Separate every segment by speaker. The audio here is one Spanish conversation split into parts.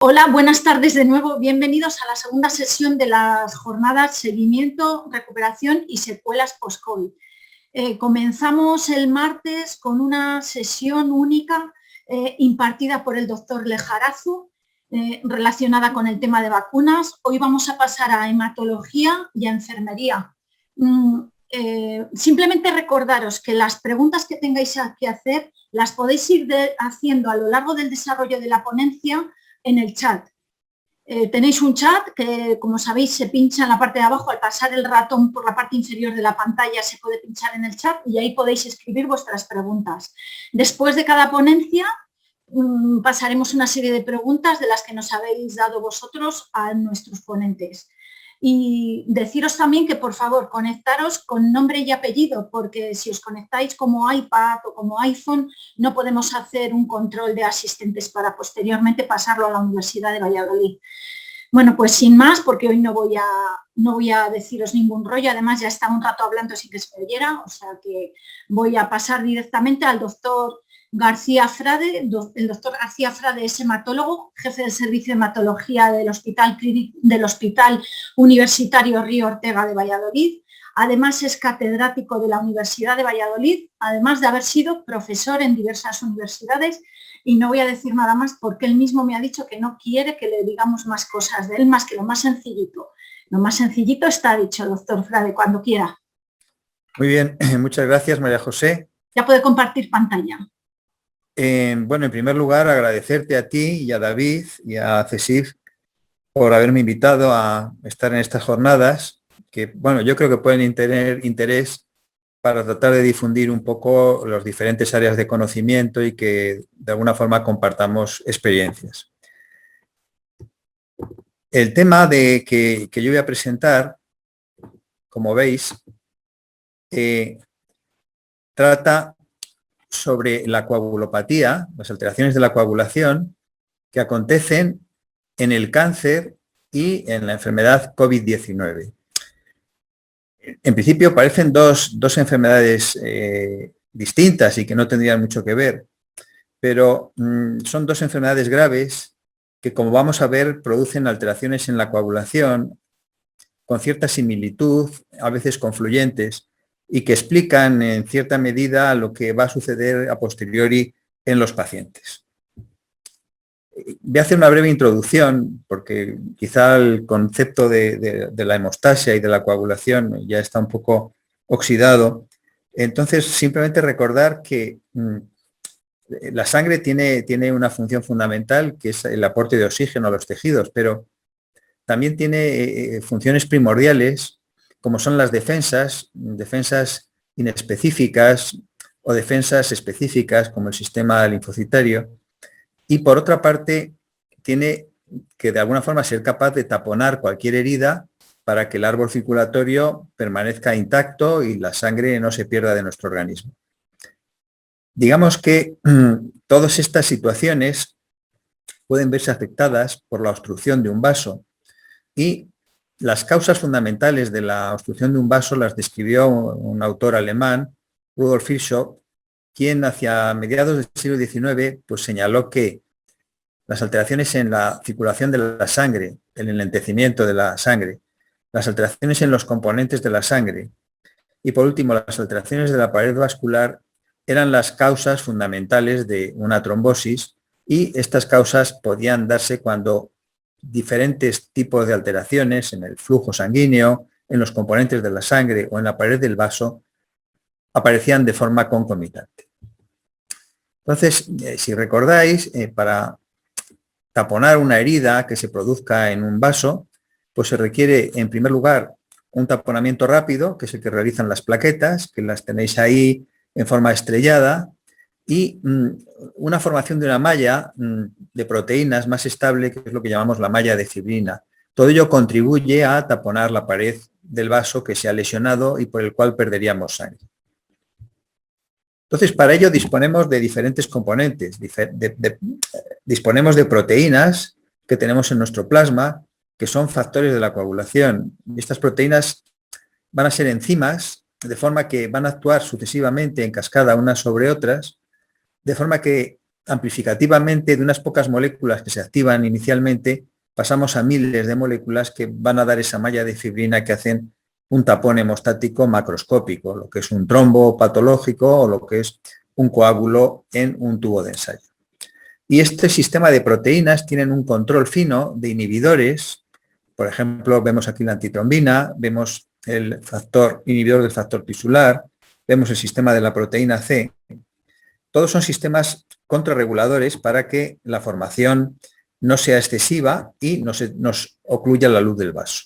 Speaker 1: Hola, buenas tardes de nuevo. Bienvenidos a la segunda sesión de las jornadas Seguimiento, Recuperación y Secuelas Post-COVID. Comenzamos el martes con una sesión única impartida por el doctor Lejarazu relacionada con el tema de vacunas. Hoy vamos a pasar a hematología y a enfermería. Simplemente recordaros que las preguntas que tengáis que hacer las podéis ir haciendo a lo largo del desarrollo de la ponencia en el chat. Tenéis un chat que, como sabéis, se pincha en la parte de abajo. Al pasar el ratón por la parte inferior de la pantalla se puede pinchar en el chat y ahí podéis escribir vuestras preguntas. Después de cada ponencia pasaremos una serie de preguntas de las que nos habéis dado vosotros a nuestros ponentes. Y deciros también que, por favor, conectaros con nombre y apellido, porque si os conectáis como iPad o como iPhone, no podemos hacer un control de asistentes para posteriormente pasarlo a la Universidad de Valladolid. Bueno, pues sin más, porque hoy no voy a deciros ningún rollo, además ya estaba un rato hablando sin que se me oyera, o sea que voy a pasar directamente al doctor García Frade. El doctor García Frade es hematólogo, jefe del servicio de hematología del Hospital Universitario Río Ortega de Valladolid. Además es catedrático de la Universidad de Valladolid, además de haber sido profesor en diversas universidades, y no voy a decir nada más porque él mismo me ha dicho que no quiere que le digamos más cosas de él, más que lo más sencillito. Lo más sencillito está dicho, doctor Frade, cuando quiera.
Speaker 2: Muy bien, muchas gracias, María José.
Speaker 1: Ya puede compartir pantalla.
Speaker 2: Bueno, en primer lugar, agradecerte a ti y a David y a CESIF por haberme invitado a estar en estas jornadas, que, bueno, yo creo que pueden tener interés para tratar de difundir un poco las diferentes áreas de conocimiento y que de alguna forma compartamos experiencias. El tema que yo voy a presentar, como veis, trata sobre la coagulopatía, las alteraciones de la coagulación que acontecen en el cáncer y en la enfermedad COVID-19. En principio parecen dos enfermedades distintas y que no tendrían mucho que ver, pero son dos enfermedades graves que, como vamos a ver, producen alteraciones en la coagulación con cierta similitud, a veces confluyentes, y que explican en cierta medida lo que va a suceder a posteriori en los pacientes. Voy a hacer una breve introducción porque quizá el concepto de la hemostasia y de la coagulación ya está un poco oxidado. Entonces, simplemente recordar que la sangre tiene una función fundamental, que es el aporte de oxígeno a los tejidos, pero también tiene funciones primordiales, como son las defensas inespecíficas o defensas específicas, como el sistema linfocitario. Y por otra parte, tiene que de alguna forma ser capaz de taponar cualquier herida para que el árbol circulatorio permanezca intacto y la sangre no se pierda de nuestro organismo. Digamos que todas estas situaciones pueden verse afectadas por la obstrucción de un vaso, y las causas fundamentales de la obstrucción de un vaso las describió un autor alemán, Rudolf Virchow, quien hacia mediados del siglo XIX pues señaló que las alteraciones en la circulación de la sangre, el enlentecimiento de la sangre, las alteraciones en los componentes de la sangre y, por último, las alteraciones de la pared vascular eran las causas fundamentales de una trombosis, y estas causas podían darse cuando diferentes tipos de alteraciones en el flujo sanguíneo, en los componentes de la sangre o en la pared del vaso aparecían de forma concomitante. Entonces, si recordáis, para taponar una herida que se produzca en un vaso, pues se requiere, en primer lugar, un taponamiento rápido, que es el que realizan las plaquetas, que las tenéis ahí en forma estrellada, y una formación de una malla de proteínas más estable, que es lo que llamamos la malla de fibrina. Todo ello contribuye a taponar la pared del vaso que se ha lesionado y por el cual perderíamos sangre. Entonces, para ello disponemos de diferentes componentes. Disponemos de proteínas que tenemos en nuestro plasma, que son factores de la coagulación. Y estas proteínas van a ser enzimas, de forma que van a actuar sucesivamente en cascada unas sobre otras, de forma que amplificativamente de unas pocas moléculas que se activan inicialmente, pasamos a miles de moléculas que van a dar esa malla de fibrina que hacen un tapón hemostático macroscópico, lo que es un trombo patológico o lo que es un coágulo en un tubo de ensayo. Y este sistema de proteínas tienen un control fino de inhibidores. Por ejemplo, vemos aquí la antitrombina, vemos el inhibidor del factor tisular, vemos el sistema de la proteína C. Todos son sistemas contrarreguladores para que la formación no sea excesiva y nos ocluya la luz del vaso.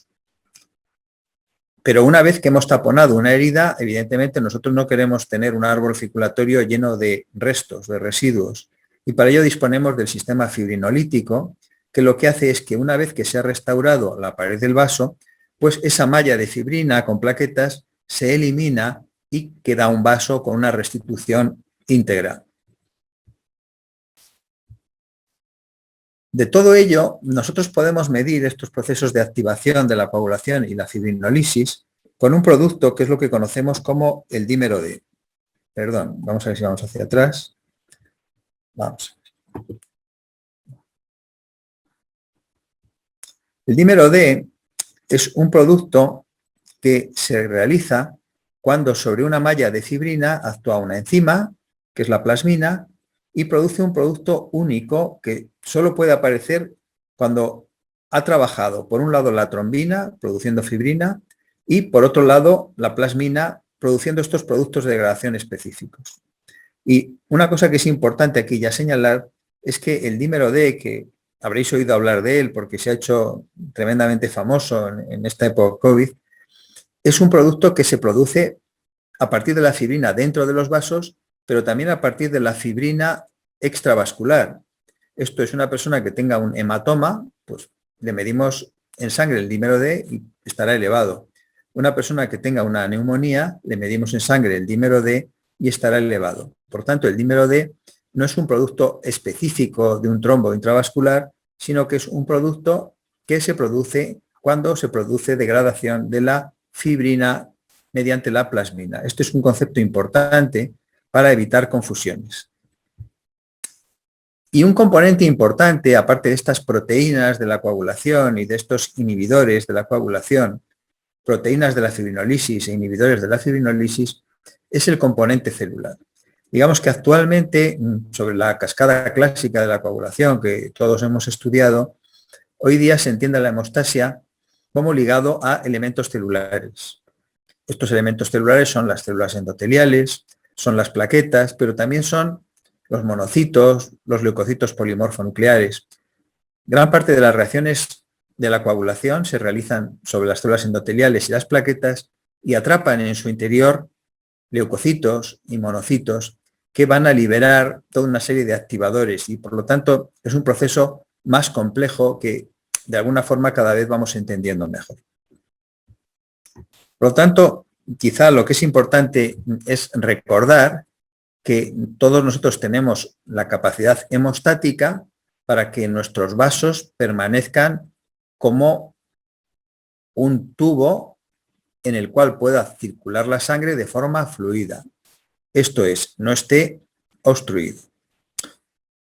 Speaker 2: Pero una vez que hemos taponado una herida, evidentemente nosotros no queremos tener un árbol circulatorio lleno de restos, de residuos, y para ello disponemos del sistema fibrinolítico, que lo que hace es que una vez que se ha restaurado la pared del vaso, pues esa malla de fibrina con plaquetas se elimina y queda un vaso con una restitución íntegra. De todo ello, nosotros podemos medir estos procesos de activación de la coagulación y la fibrinolisis con un producto que es lo que conocemos como el dímero D. Perdón, vamos a ver si vamos hacia atrás. Vamos. El dímero D es un producto que se realiza cuando sobre una malla de fibrina actúa una enzima, que es la plasmina, y produce un producto único que solo puede aparecer cuando ha trabajado, por un lado, la trombina, produciendo fibrina, y por otro lado, la plasmina, produciendo estos productos de degradación específicos. Y una cosa que es importante aquí ya señalar es que el dímero D, que habréis oído hablar de él porque se ha hecho tremendamente famoso en esta época COVID, es un producto que se produce a partir de la fibrina dentro de los vasos, pero también a partir de la fibrina extravascular. Esto es una persona que tenga un hematoma, pues le medimos en sangre el dímero D y estará elevado. Una persona que tenga una neumonía, le medimos en sangre el dímero D y estará elevado. Por tanto, el dímero D no es un producto específico de un trombo intravascular, sino que es un producto que se produce cuando se produce degradación de la fibrina mediante la plasmina. Este es un concepto importante para evitar confusiones. Y un componente importante, aparte de estas proteínas de la coagulación y de estos inhibidores de la coagulación, proteínas de la fibrinolisis e inhibidores de la fibrinolisis, es el componente celular. Digamos que actualmente, sobre la cascada clásica de la coagulación que todos hemos estudiado, hoy día se entiende la hemostasia como ligado a elementos celulares. Estos elementos celulares son las células endoteliales, son las plaquetas, pero también son los monocitos, los leucocitos polimorfonucleares. Gran parte de las reacciones de la coagulación se realizan sobre las células endoteliales y las plaquetas y atrapan en su interior leucocitos y monocitos que van a liberar toda una serie de activadores y por lo tanto es un proceso más complejo que de alguna forma cada vez vamos entendiendo mejor. Por lo tanto, quizá lo que es importante es recordar que todos nosotros tenemos la capacidad hemostática para que nuestros vasos permanezcan como un tubo en el cual pueda circular la sangre de forma fluida. Esto es, no esté obstruido.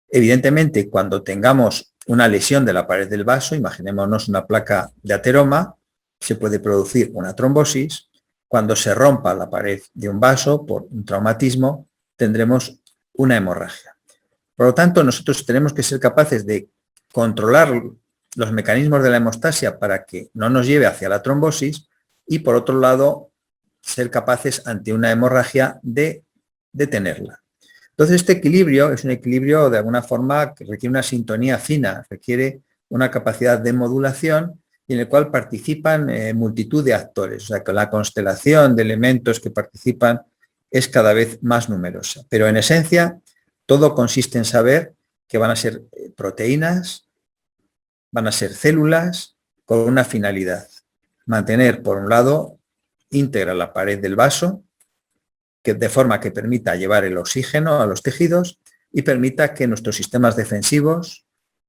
Speaker 2: Evidentemente, cuando tengamos una lesión de la pared del vaso, imaginémonos una placa de ateroma, se puede producir una trombosis. Cuando se rompa la pared de un vaso por un traumatismo, tendremos una hemorragia. Por lo tanto, nosotros tenemos que ser capaces de controlar los mecanismos de la hemostasia para que no nos lleve hacia la trombosis y, por otro lado, ser capaces ante una hemorragia de detenerla. Entonces, este equilibrio es un equilibrio de alguna forma que requiere una sintonía fina, requiere una capacidad de modulación y en el cual participan multitud de actores. O sea, que la constelación de elementos que participan es cada vez más numerosa. Pero en esencia, todo consiste en saber que van a ser proteínas, van a ser células con una finalidad. Mantener, por un lado, íntegra la pared del vaso, que de forma que permita llevar el oxígeno a los tejidos y permita que nuestros sistemas defensivos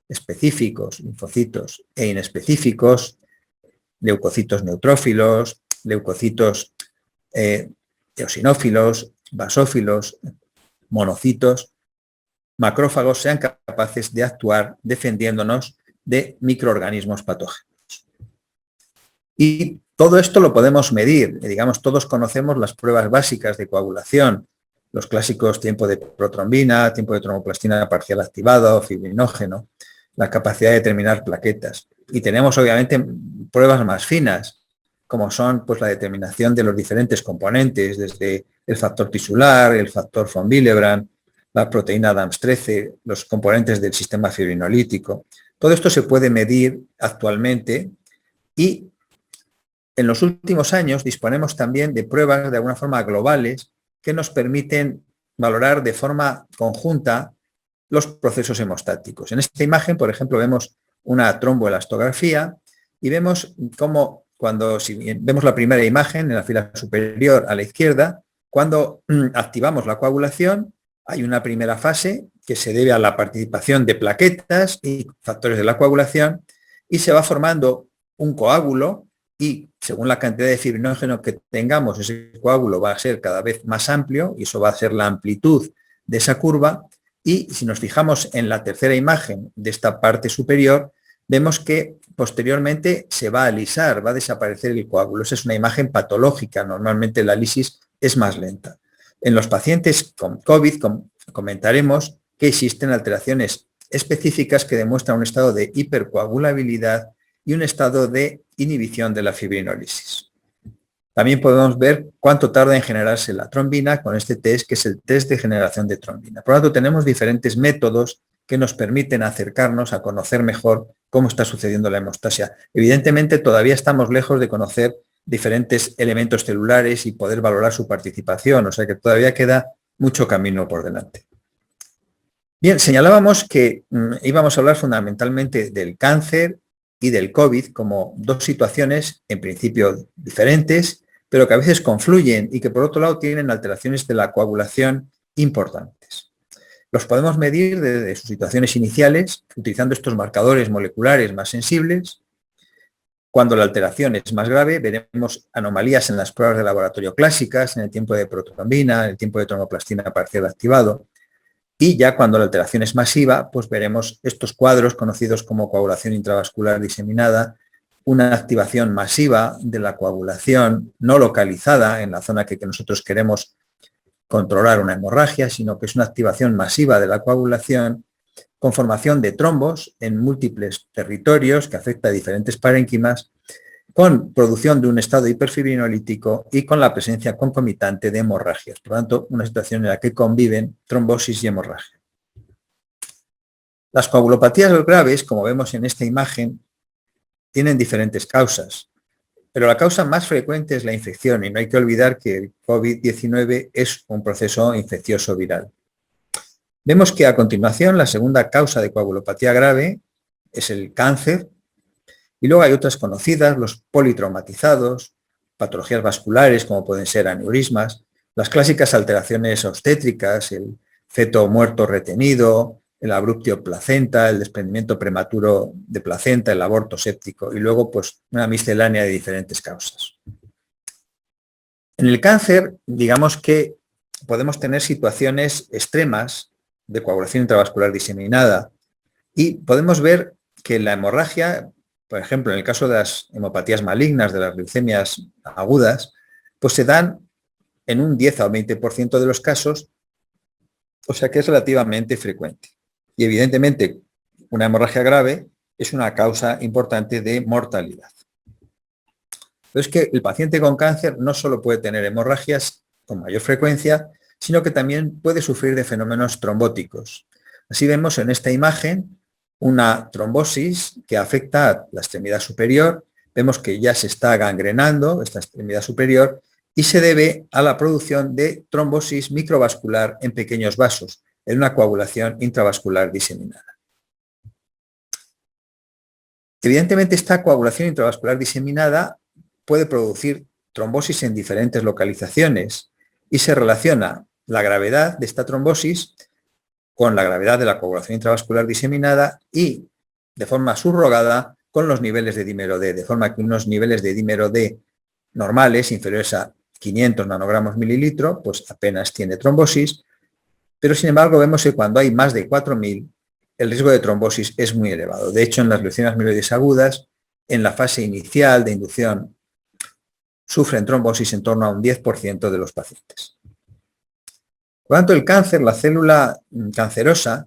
Speaker 2: específicos, linfocitos e inespecíficos, leucocitos neutrófilos, leucocitos eosinófilos, basófilos, monocitos, macrófagos sean capaces de actuar defendiéndonos de microorganismos patógenos. Y todo esto lo podemos medir. Digamos, todos conocemos las pruebas básicas de coagulación, los clásicos tiempo de protrombina, tiempo de tromboplastina parcial activado, fibrinógeno, la capacidad de determinar plaquetas. Y tenemos obviamente pruebas más finas, como son pues, la determinación de los diferentes componentes, desde el factor tisular, el factor von Willebrand, la proteína Adams-13, los componentes del sistema fibrinolítico. Todo esto se puede medir actualmente y en los últimos años disponemos también de pruebas de alguna forma globales que nos permiten valorar de forma conjunta los procesos hemostáticos. En esta imagen, por ejemplo, vemos una tromboelastografía y vemos cómo si vemos la primera imagen en la fila superior a la izquierda, cuando activamos la coagulación, hay una primera fase que se debe a la participación de plaquetas y factores de la coagulación y se va formando un coágulo y según la cantidad de fibrinógeno que tengamos, ese coágulo va a ser cada vez más amplio y eso va a ser la amplitud de esa curva. Y si nos fijamos en la tercera imagen de esta parte superior, vemos que posteriormente se va a alisar, va a desaparecer el coágulo. Esa es una imagen patológica, normalmente la lisis es más lenta. En los pacientes con COVID comentaremos que existen alteraciones específicas que demuestran un estado de hipercoagulabilidad y un estado de inhibición de la fibrinólisis. También podemos ver cuánto tarda en generarse la trombina con este test, que es el test de generación de trombina. Por lo tanto, tenemos diferentes métodos que nos permiten acercarnos a conocer mejor cómo está sucediendo la hemostasia. Evidentemente, todavía estamos lejos de conocer diferentes elementos celulares y poder valorar su participación, o sea que todavía queda mucho camino por delante. Bien, señalábamos que íbamos a hablar fundamentalmente del cáncer y del COVID como dos situaciones en principio diferentes, pero que a veces confluyen y que por otro lado tienen alteraciones de la coagulación importantes. Los podemos medir desde sus situaciones iniciales utilizando estos marcadores moleculares más sensibles. Cuando la alteración es más grave, veremos anomalías en las pruebas de laboratorio clásicas, en el tiempo de protrombina, en el tiempo de tromboplastina parcial activado. Y ya cuando la alteración es masiva, pues veremos estos cuadros conocidos como coagulación intravascular diseminada, una activación masiva de la coagulación no localizada en la zona que nosotros queremos controlar una hemorragia, sino que es una activación masiva de la coagulación con formación de trombos en múltiples territorios que afecta a diferentes parénquimas, con producción de un estado hiperfibrinolítico y con la presencia concomitante de hemorragias. Por lo tanto, una situación en la que conviven trombosis y hemorragia. Las coagulopatías graves, como vemos en esta imagen, tienen diferentes causas, pero la causa más frecuente es la infección y no hay que olvidar que el COVID-19 es un proceso infeccioso viral. Vemos que a continuación la segunda causa de coagulopatía grave es el cáncer y luego hay otras conocidas, los politraumatizados, patologías vasculares como pueden ser aneurismas, las clásicas alteraciones obstétricas, el feto muerto retenido, el abruptio placenta, el desprendimiento prematuro de placenta, el aborto séptico y luego pues una miscelánea de diferentes causas. En el cáncer, digamos que podemos tener situaciones extremas de coagulación intravascular diseminada y podemos ver que la hemorragia, por ejemplo, en el caso de las hemopatías malignas, de las leucemias agudas, pues se dan en un 10 o 20% de los casos, o sea que es relativamente frecuente. Y evidentemente, una hemorragia grave es una causa importante de mortalidad. Pero es que el paciente con cáncer no solo puede tener hemorragias con mayor frecuencia, sino que también puede sufrir de fenómenos trombóticos. Así vemos en esta imagen una trombosis que afecta a la extremidad superior. Vemos que ya se está gangrenando esta extremidad superior y se debe a la producción de trombosis microvascular en pequeños vasos, en una coagulación intravascular diseminada. Evidentemente, esta coagulación intravascular diseminada puede producir trombosis en diferentes localizaciones y se relaciona la gravedad de esta trombosis con la gravedad de la coagulación intravascular diseminada y, de forma subrogada, con los niveles de dímero D, de forma que unos niveles de dímero D normales, inferiores a 500 nanogramos mililitro, pues apenas tiene trombosis, pero sin embargo vemos que cuando hay más de 4.000, el riesgo de trombosis es muy elevado. De hecho, en las leucemias mieloides agudas, en la fase inicial de inducción, sufren trombosis en torno a un 10% de los pacientes. Por lo tanto, el cáncer, la célula cancerosa,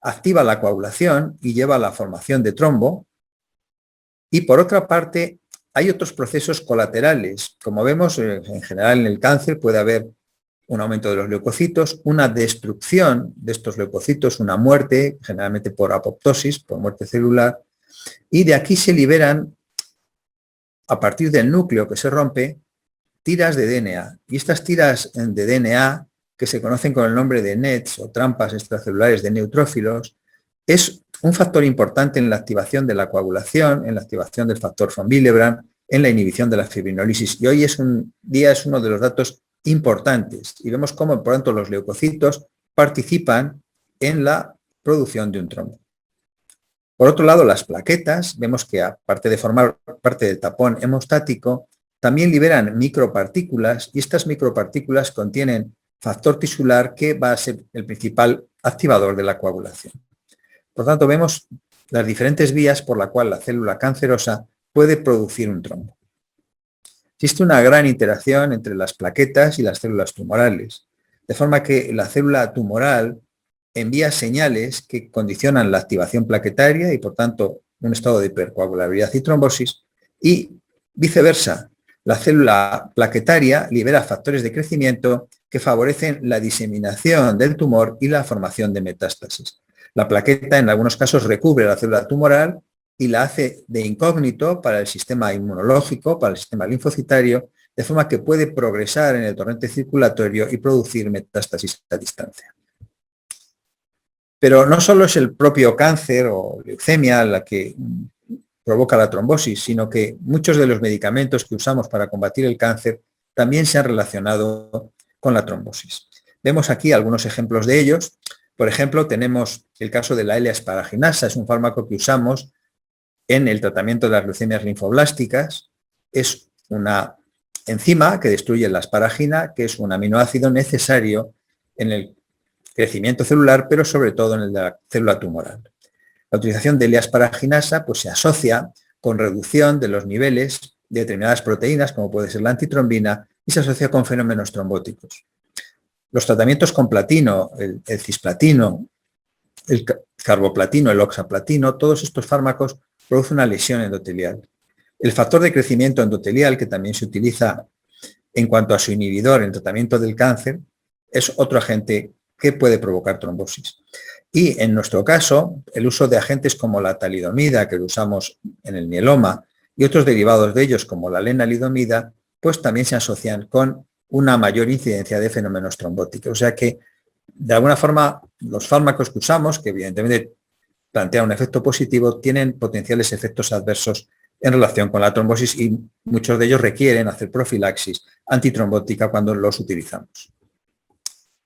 Speaker 2: activa la coagulación y lleva a la formación de trombo. Y por otra parte, hay otros procesos colaterales. Como vemos, en general en el cáncer puede haber un aumento de los leucocitos, una destrucción de estos leucocitos, una muerte, generalmente por apoptosis, por muerte celular, y de aquí se liberan, a partir del núcleo que se rompe, tiras de DNA. Y estas tiras de DNA, que se conocen con el nombre de NETs o trampas extracelulares de neutrófilos, es un factor importante en la activación de la coagulación, en la activación del factor von Willebrand, en la inhibición de la fibrinólisis. Y hoy es uno de los datos importantes y vemos cómo, por tanto, los leucocitos participan en la producción de un trombo. Por otro lado, las plaquetas, vemos que aparte de formar parte del tapón hemostático, también liberan micropartículas y estas micropartículas contienen factor tisular que va a ser el principal activador de la coagulación. Por lo tanto, vemos las diferentes vías por las cuales la célula cancerosa puede producir un trombo. Existe una gran interacción entre las plaquetas y las células tumorales, de forma que la célula tumoral envía señales que condicionan la activación plaquetaria y, por tanto, un estado de hipercoagulabilidad y trombosis, y viceversa. La célula plaquetaria libera factores de crecimiento que favorecen la diseminación del tumor y la formación de metástasis. La plaqueta, en algunos casos, recubre la célula tumoral y la hace de incógnito para el sistema inmunológico, para el sistema linfocitario, de forma que puede progresar en el torrente circulatorio y producir metástasis a distancia. Pero no solo es el propio cáncer o leucemia la que provoca la trombosis, sino que muchos de los medicamentos que usamos para combatir el cáncer también se han relacionado con la trombosis. Vemos aquí algunos ejemplos de ellos. Por ejemplo, tenemos el caso de la L-asparaginasa, es un fármaco que usamos en el tratamiento de las leucemias linfoblásticas. Es una enzima que destruye la asparagina, que es un aminoácido necesario en el crecimiento celular, pero sobre todo en el de la célula tumoral. La utilización de L-asparaginasa pues, se asocia con reducción de los niveles de determinadas proteínas, como puede ser la antitrombina, y se asocia con fenómenos trombóticos. Los tratamientos con platino, el cisplatino, el carboplatino, el oxaplatino, todos estos fármacos producen una lesión endotelial. El factor de crecimiento endotelial, que también se utiliza en cuanto a su inhibidor en tratamiento del cáncer, es otro agente que puede provocar trombosis. Y en nuestro caso, el uso de agentes como la talidomida, que lo usamos en el mieloma, y otros derivados de ellos como la lenalidomida, pues también se asocian con una mayor incidencia de fenómenos trombóticos. O sea que, de alguna forma, los fármacos que usamos, que evidentemente plantean un efecto positivo, tienen potenciales efectos adversos en relación con la trombosis y muchos de ellos requieren hacer profilaxis antitrombótica cuando los utilizamos.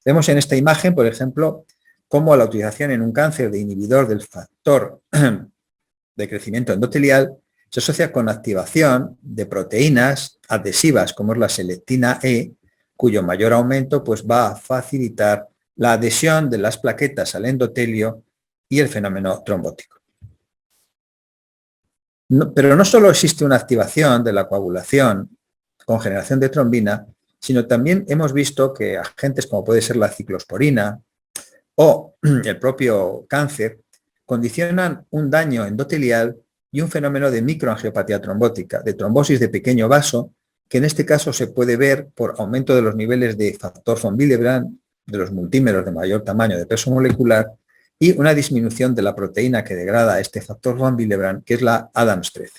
Speaker 2: Vemos en esta imagen, por ejemplo, cómo la utilización en un cáncer de inhibidor del factor de crecimiento endotelial se asocia con activación de proteínas adhesivas, como es la selectina E, cuyo mayor aumento pues, va a facilitar la adhesión de las plaquetas al endotelio y el fenómeno trombótico. Pero no solo existe una activación de la coagulación con generación de trombina, sino también hemos visto que agentes como puede ser la ciclosporina o el propio cáncer condicionan un daño endotelial y un fenómeno de microangiopatía trombótica, de trombosis de pequeño vaso, que en este caso se puede ver por aumento de los niveles de factor von Willebrand, de los multímeros de mayor tamaño de peso molecular, y una disminución de la proteína que degrada este factor von Willebrand, que es la ADAMS13.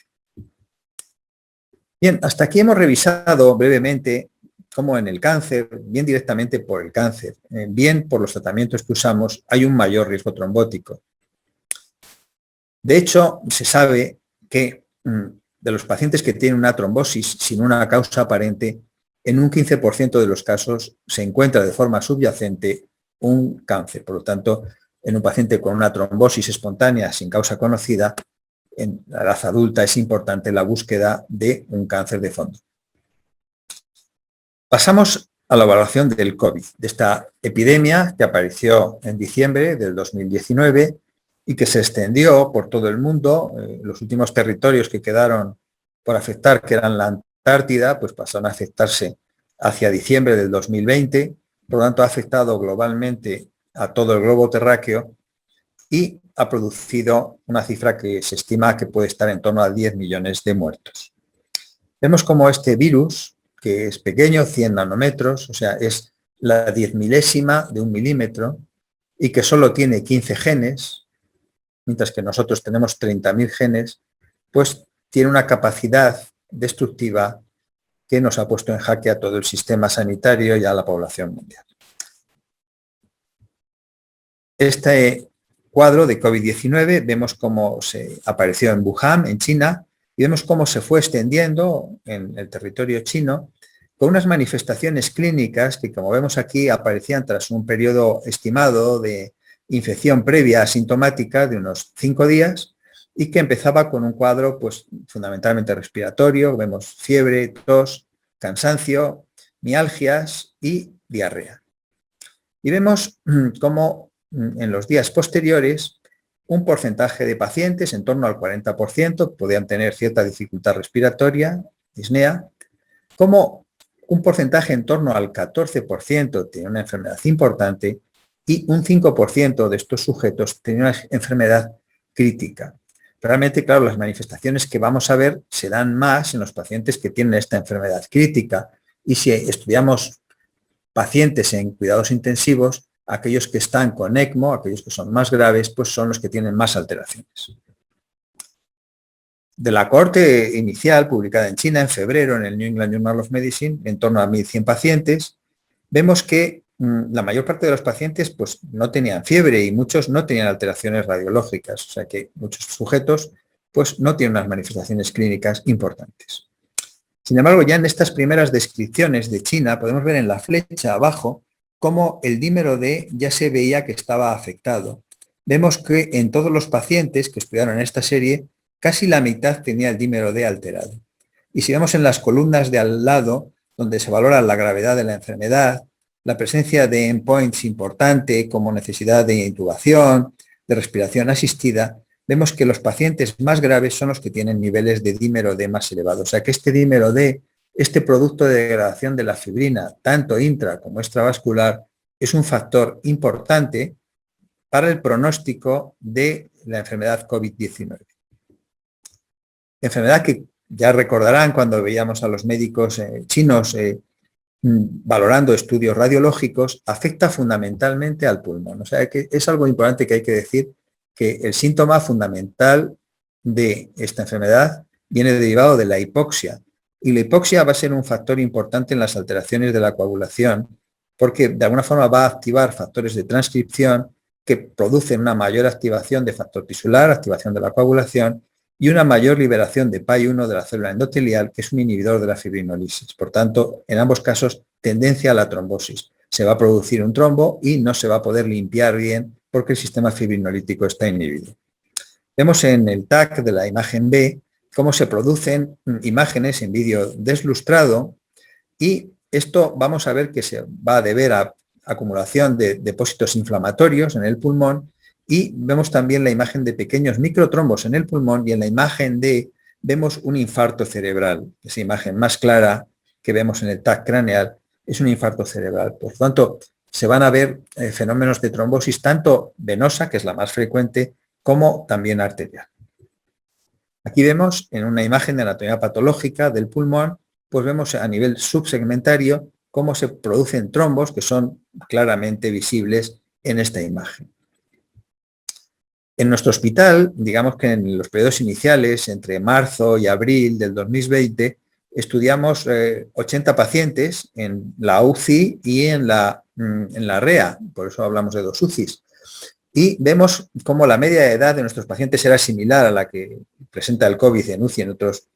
Speaker 2: Bien, hasta aquí hemos revisado brevemente cómo en el cáncer, bien directamente por el cáncer, bien por los tratamientos que usamos, hay un mayor riesgo trombótico. De hecho, se sabe que de los pacientes que tienen una trombosis sin una causa aparente, en un 15% de los casos se encuentra de forma subyacente un cáncer. Por lo tanto, en un paciente con una trombosis espontánea sin causa conocida, en la edad adulta es importante la búsqueda de un cáncer de fondo. Pasamos a la evaluación del COVID, de esta epidemia que apareció en diciembre del 2019 y que se extendió por todo el mundo. Los últimos territorios que quedaron por afectar, que eran la Antártida, pues pasaron a afectarse hacia diciembre del 2020, por lo tanto ha afectado globalmente a todo el globo terráqueo y ha producido una cifra que se estima que puede estar en torno a 10 millones de muertos. Vemos como este virus, que es pequeño, 100 nanómetros, o sea, es la 10.000ª de un milímetro y que solo tiene 15 genes, mientras que nosotros tenemos 30.000 genes, pues tiene una capacidad destructiva que nos ha puesto en jaque a todo el sistema sanitario y a la población mundial. Este cuadro de COVID-19 vemos cómo se apareció en Wuhan, en China, y vemos cómo se fue extendiendo en el territorio chino con unas manifestaciones clínicas que, como vemos aquí, aparecían tras un periodo estimado de infección previa asintomática de unos 5 días y que empezaba con un cuadro pues, fundamentalmente respiratorio. Vemos fiebre, tos, cansancio, mialgias y diarrea. Y vemos cómo en los días posteriores un porcentaje de pacientes, en torno al 40%, podían tener cierta dificultad respiratoria, disnea, como un porcentaje en torno al 14% tenía una enfermedad importante y un 5% de estos sujetos tenía una enfermedad crítica. Realmente, claro, las manifestaciones que vamos a ver se dan más en los pacientes que tienen esta enfermedad crítica y si estudiamos pacientes en cuidados intensivos, aquellos que están con ECMO, aquellos que son más graves, pues son los que tienen más alteraciones. De la cohorte inicial, publicada en China en febrero en el New England Journal of Medicine, en torno a 1.100 pacientes, vemos que la mayor parte de los pacientes pues, no tenían fiebre y muchos no tenían alteraciones radiológicas, o sea que muchos sujetos pues, no tienen unas manifestaciones clínicas importantes. Sin embargo, ya en estas primeras descripciones de China podemos ver en la flecha abajo cómo el dímero D ya se veía que estaba afectado. Vemos que en todos los pacientes que estudiaron en esta serie, casi la mitad tenía el dímero D alterado. Y si vemos en las columnas de al lado, donde se valora la gravedad de la enfermedad, la presencia de endpoints importante como necesidad de intubación, de respiración asistida, vemos que los pacientes más graves son los que tienen niveles de dímero D más elevados. O sea que este dímero D, este producto de degradación de la fibrina, tanto intra como extravascular, es un factor importante para el pronóstico de la enfermedad COVID-19. Enfermedad que ya recordarán cuando veíamos a los médicos chinos valorando estudios radiológicos, afecta fundamentalmente al pulmón. O sea que es algo importante que hay que decir, que el síntoma fundamental de esta enfermedad viene derivado de la hipoxia. Y la hipoxia va a ser un factor importante en las alteraciones de la coagulación, porque de alguna forma va a activar factores de transcripción que producen una mayor activación de factor tisular, activación de la coagulación, y una mayor liberación de PAI-1 de la célula endotelial, que es un inhibidor de la fibrinolisis. Por tanto, en ambos casos, tendencia a la trombosis. Se va a producir un trombo y no se va a poder limpiar bien porque el sistema fibrinolítico está inhibido. Vemos en el TAC de la imagen B cómo se producen imágenes en vídeo deslustrado y esto vamos a ver que se va a deber a acumulación de depósitos inflamatorios en el pulmón. Y vemos también la imagen de pequeños microtrombos en el pulmón y en la imagen D vemos un infarto cerebral. Esa imagen más clara que vemos en el TAC craneal es un infarto cerebral. Por lo tanto, se van a ver fenómenos de trombosis tanto venosa, que es la más frecuente, como también arterial. Aquí vemos en una imagen de anatomía patológica del pulmón, pues vemos a nivel subsegmentario cómo se producen trombos que son claramente visibles en esta imagen. En nuestro hospital, digamos que en los periodos iniciales, entre marzo y abril del 2020, estudiamos 80 pacientes en la UCI y en la REA, por eso hablamos de 2 UCIs. Y vemos cómo la media de edad de nuestros pacientes era similar a la que presenta el COVID en UCI en otros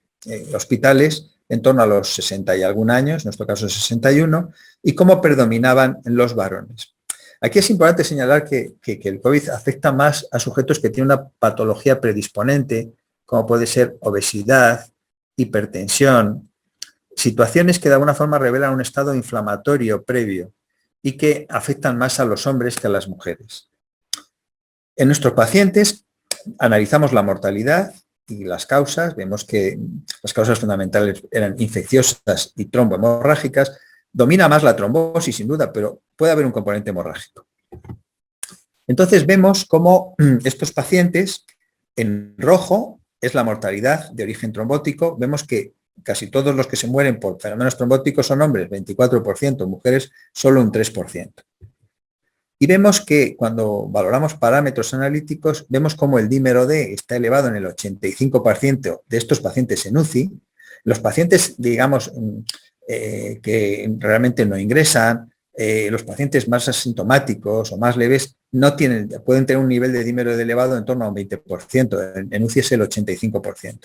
Speaker 2: hospitales, en torno a los 60 y algún años, en nuestro caso 61, y cómo predominaban en los varones. Aquí es importante señalar que el COVID afecta más a sujetos que tienen una patología predisponente, como puede ser obesidad, hipertensión, situaciones que de alguna forma revelan un estado inflamatorio previo y que afectan más a los hombres que a las mujeres. En nuestros pacientes analizamos la mortalidad y las causas. Vemos que las causas fundamentales eran infecciosas y trombohemorrágicas. Domina más la trombosis, sin duda, pero puede haber un componente hemorrágico. Entonces vemos cómo estos pacientes, en rojo es la mortalidad de origen trombótico. Vemos que casi todos los que se mueren por fenómenos trombóticos son hombres, 24%, mujeres solo un 3%. Y vemos que cuando valoramos parámetros analíticos, vemos cómo el dímero D está elevado en el 85% de estos pacientes en UCI. Los pacientes, digamos, que realmente no ingresan, los pacientes más asintomáticos o más leves pueden tener un nivel de dímero D elevado en torno a un 20%, en UCI es el 85%.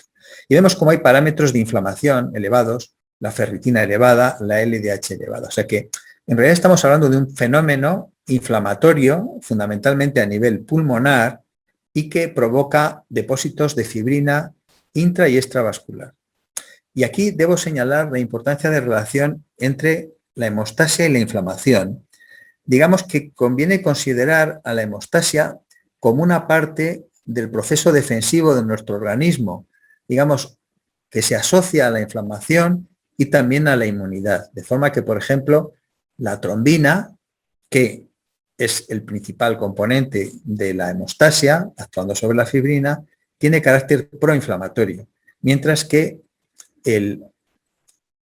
Speaker 2: Y vemos cómo hay parámetros de inflamación elevados, la ferritina elevada, la LDH elevada. O sea que en realidad estamos hablando de un fenómeno inflamatorio, fundamentalmente a nivel pulmonar, y que provoca depósitos de fibrina intra y extravascular. Y aquí debo señalar la importancia de relación entre la hemostasia y la inflamación. Digamos que conviene considerar a la hemostasia como una parte del proceso defensivo de nuestro organismo, digamos, que se asocia a la inflamación y también a la inmunidad. De forma que, por ejemplo, la trombina, que es el principal componente de la hemostasia, actuando sobre la fibrina, tiene carácter proinflamatorio, mientras que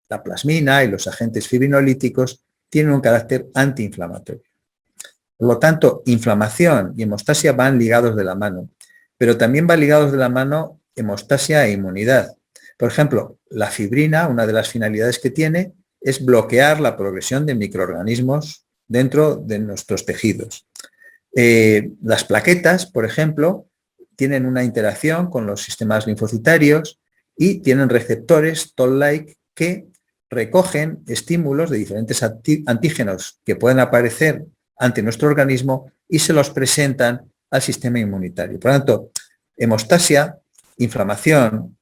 Speaker 2: la plasmina y los agentes fibrinolíticos tienen un carácter antiinflamatorio. Por lo tanto, inflamación y hemostasia van ligados de la mano, pero también van ligados de la mano hemostasia e inmunidad. Por ejemplo, la fibrina, una de las finalidades que tiene es bloquear la progresión de microorganismos dentro de nuestros tejidos. Las plaquetas, por ejemplo, tienen una interacción con los sistemas linfocitarios y tienen receptores Toll-like que recogen estímulos de diferentes antígenos que pueden aparecer ante nuestro organismo y se los presentan al sistema inmunitario. Por lo tanto, hemostasia, inflamación,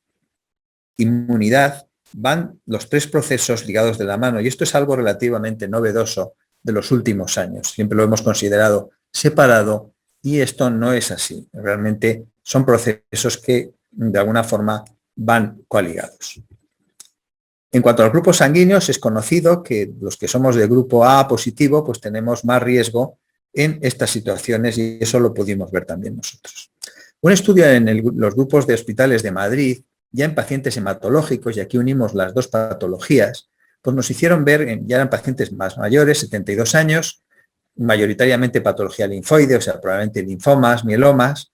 Speaker 2: inmunidad, van los tres procesos ligados de la mano y esto es algo relativamente novedoso de los últimos años. Siempre lo hemos considerado separado y esto no es así. Realmente son procesos que de alguna forma van coaligados. En cuanto a los grupos sanguíneos, es conocido que los que somos de grupo A positivo, pues tenemos más riesgo en estas situaciones y eso lo pudimos ver también nosotros. Un estudio en los grupos de hospitales de Madrid, ya en pacientes hematológicos, y aquí unimos las dos patologías, pues nos hicieron ver, ya eran pacientes más mayores, 72 años, mayoritariamente patología linfoide, o sea, probablemente linfomas, mielomas,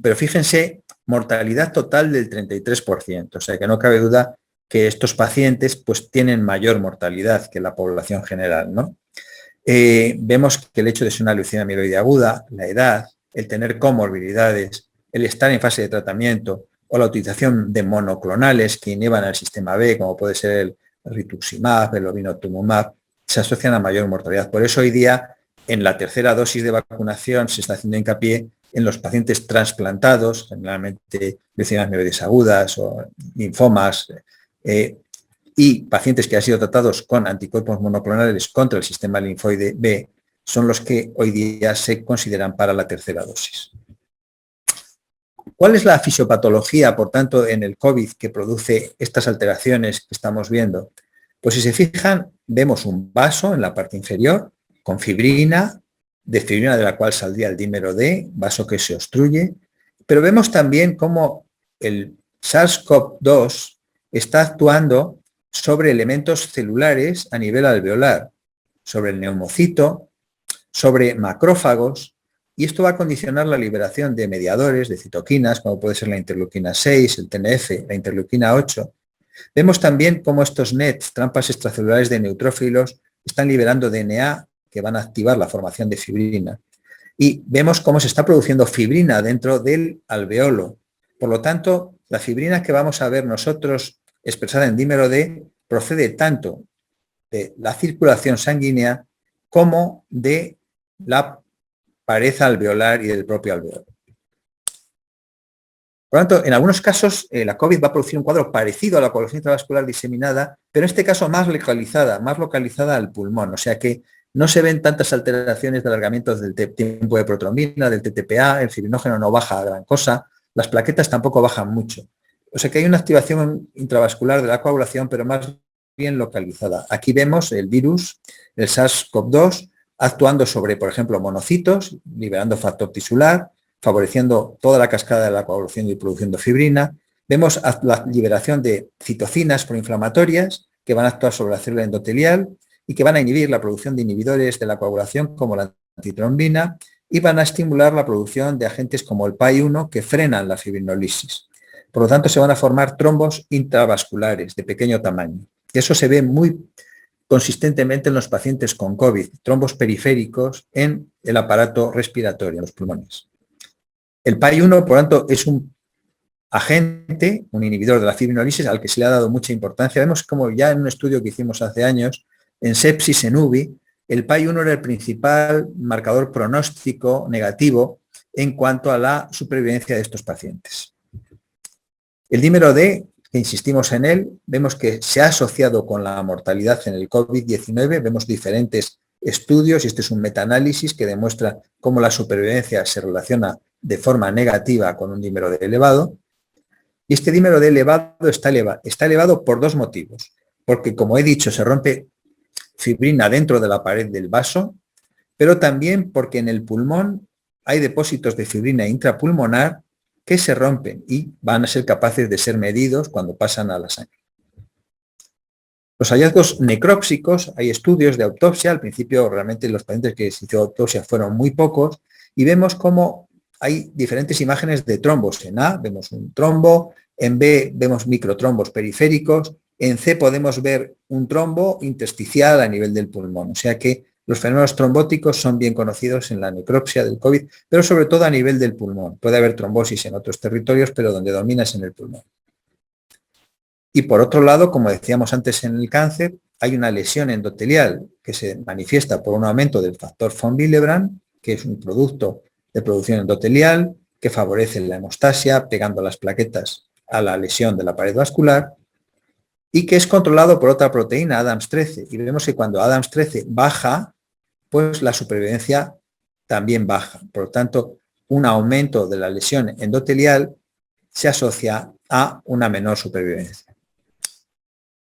Speaker 2: pero fíjense, mortalidad total del 33%, o sea que no cabe duda que estos pacientes pues tienen mayor mortalidad que la población general, ¿no? Vemos que el hecho de ser una leucemia mieloide aguda, la edad, el tener comorbilidades, el estar en fase de tratamiento o la utilización de monoclonales que inhiban al sistema B, como puede ser el rituximab, el obinutuzumab, se asocian a mayor mortalidad. Por eso hoy día, en la tercera dosis de vacunación, se está haciendo hincapié en los pacientes trasplantados, generalmente leucemias mieloides agudas o linfomas, y pacientes que han sido tratados con anticuerpos monoclonales contra el sistema linfoide B, son los que hoy día se consideran para la tercera dosis. ¿Cuál es la fisiopatología, por tanto, en el COVID que produce estas alteraciones que estamos viendo? Pues si se fijan, vemos un vaso en la parte inferior con fibrina, de la cual saldría el dímero D, vaso que se obstruye, pero vemos también cómo el SARS-CoV-2 está actuando sobre elementos celulares a nivel alveolar, sobre el neumocito, sobre macrófagos, y esto va a condicionar la liberación de mediadores, de citoquinas, como puede ser la interleuquina 6, el TNF, la interleuquina 8. Vemos también cómo estos NETs, trampas extracelulares de neutrófilos, están liberando DNA que van a activar la formación de fibrina. Y vemos cómo se está produciendo fibrina dentro del alveolo. Por lo tanto, la fibrina que vamos a ver nosotros expresada en dímero D procede tanto de la circulación sanguínea como de la pared alveolar y del propio alveolo. Por lo tanto, en algunos casos la COVID va a producir un cuadro parecido a la coagulación intravascular diseminada, pero en este caso más localizada al pulmón, o sea que no se ven tantas alteraciones de alargamientos del tiempo de protrombina, del TTPA, el fibrinógeno no baja a gran cosa, las plaquetas tampoco bajan mucho. O sea que hay una activación intravascular de la coagulación, pero más bien localizada. Aquí vemos el virus, el SARS-CoV-2, actuando sobre, por ejemplo, monocitos, liberando factor tisular, favoreciendo toda la cascada de la coagulación y produciendo fibrina. Vemos la liberación de citocinas proinflamatorias que van a actuar sobre la célula endotelial y que van a inhibir la producción de inhibidores de la coagulación como la antitrombina y van a estimular la producción de agentes como el PAI-1 que frenan la fibrinolisis. Por lo tanto, se van a formar trombos intravasculares de pequeño tamaño. Eso se ve muy consistentemente en los pacientes con COVID, trombos periféricos en el aparato respiratorio, en los pulmones. El PAI-1, por lo tanto, es un agente, un inhibidor de la fibrinolisis al que se le ha dado mucha importancia. Vemos como ya en un estudio que hicimos hace años, en sepsis en UBI, el PAI-1 era el principal marcador pronóstico negativo en cuanto a la supervivencia de estos pacientes. El dímero D, que insistimos en él, vemos que se ha asociado con la mortalidad en el COVID-19, vemos diferentes estudios y este es un metaanálisis que demuestra cómo la supervivencia se relaciona de forma negativa con un dímero D elevado. Y este dímero D elevado está elevado por dos motivos. Porque, como he dicho, se rompe fibrina dentro de la pared del vaso, pero también porque en el pulmón hay depósitos de fibrina intrapulmonar que se rompen y van a ser capaces de ser medidos cuando pasan a la sangre. Los hallazgos necrópsicos, hay estudios de autopsia, al principio realmente los pacientes que se hizo autopsia fueron muy pocos y vemos cómo hay diferentes imágenes de trombos. En A vemos un trombo, en B vemos microtrombos periféricos, en C podemos ver un trombo intersticial a nivel del pulmón. O sea que los fenómenos trombóticos son bien conocidos en la necropsia del COVID, pero sobre todo a nivel del pulmón. Puede haber trombosis en otros territorios, pero donde domina es en el pulmón. Y por otro lado, como decíamos antes en el cáncer, hay una lesión endotelial que se manifiesta por un aumento del factor von Willebrand, que es un producto de producción endotelial que favorece la hemostasia, pegando las plaquetas a la lesión de la pared vascular, y que es controlado por otra proteína, ADAMS13. Y vemos que cuando ADAMS13 baja, pues la supervivencia también baja. Por lo tanto, un aumento de la lesión endotelial se asocia a una menor supervivencia.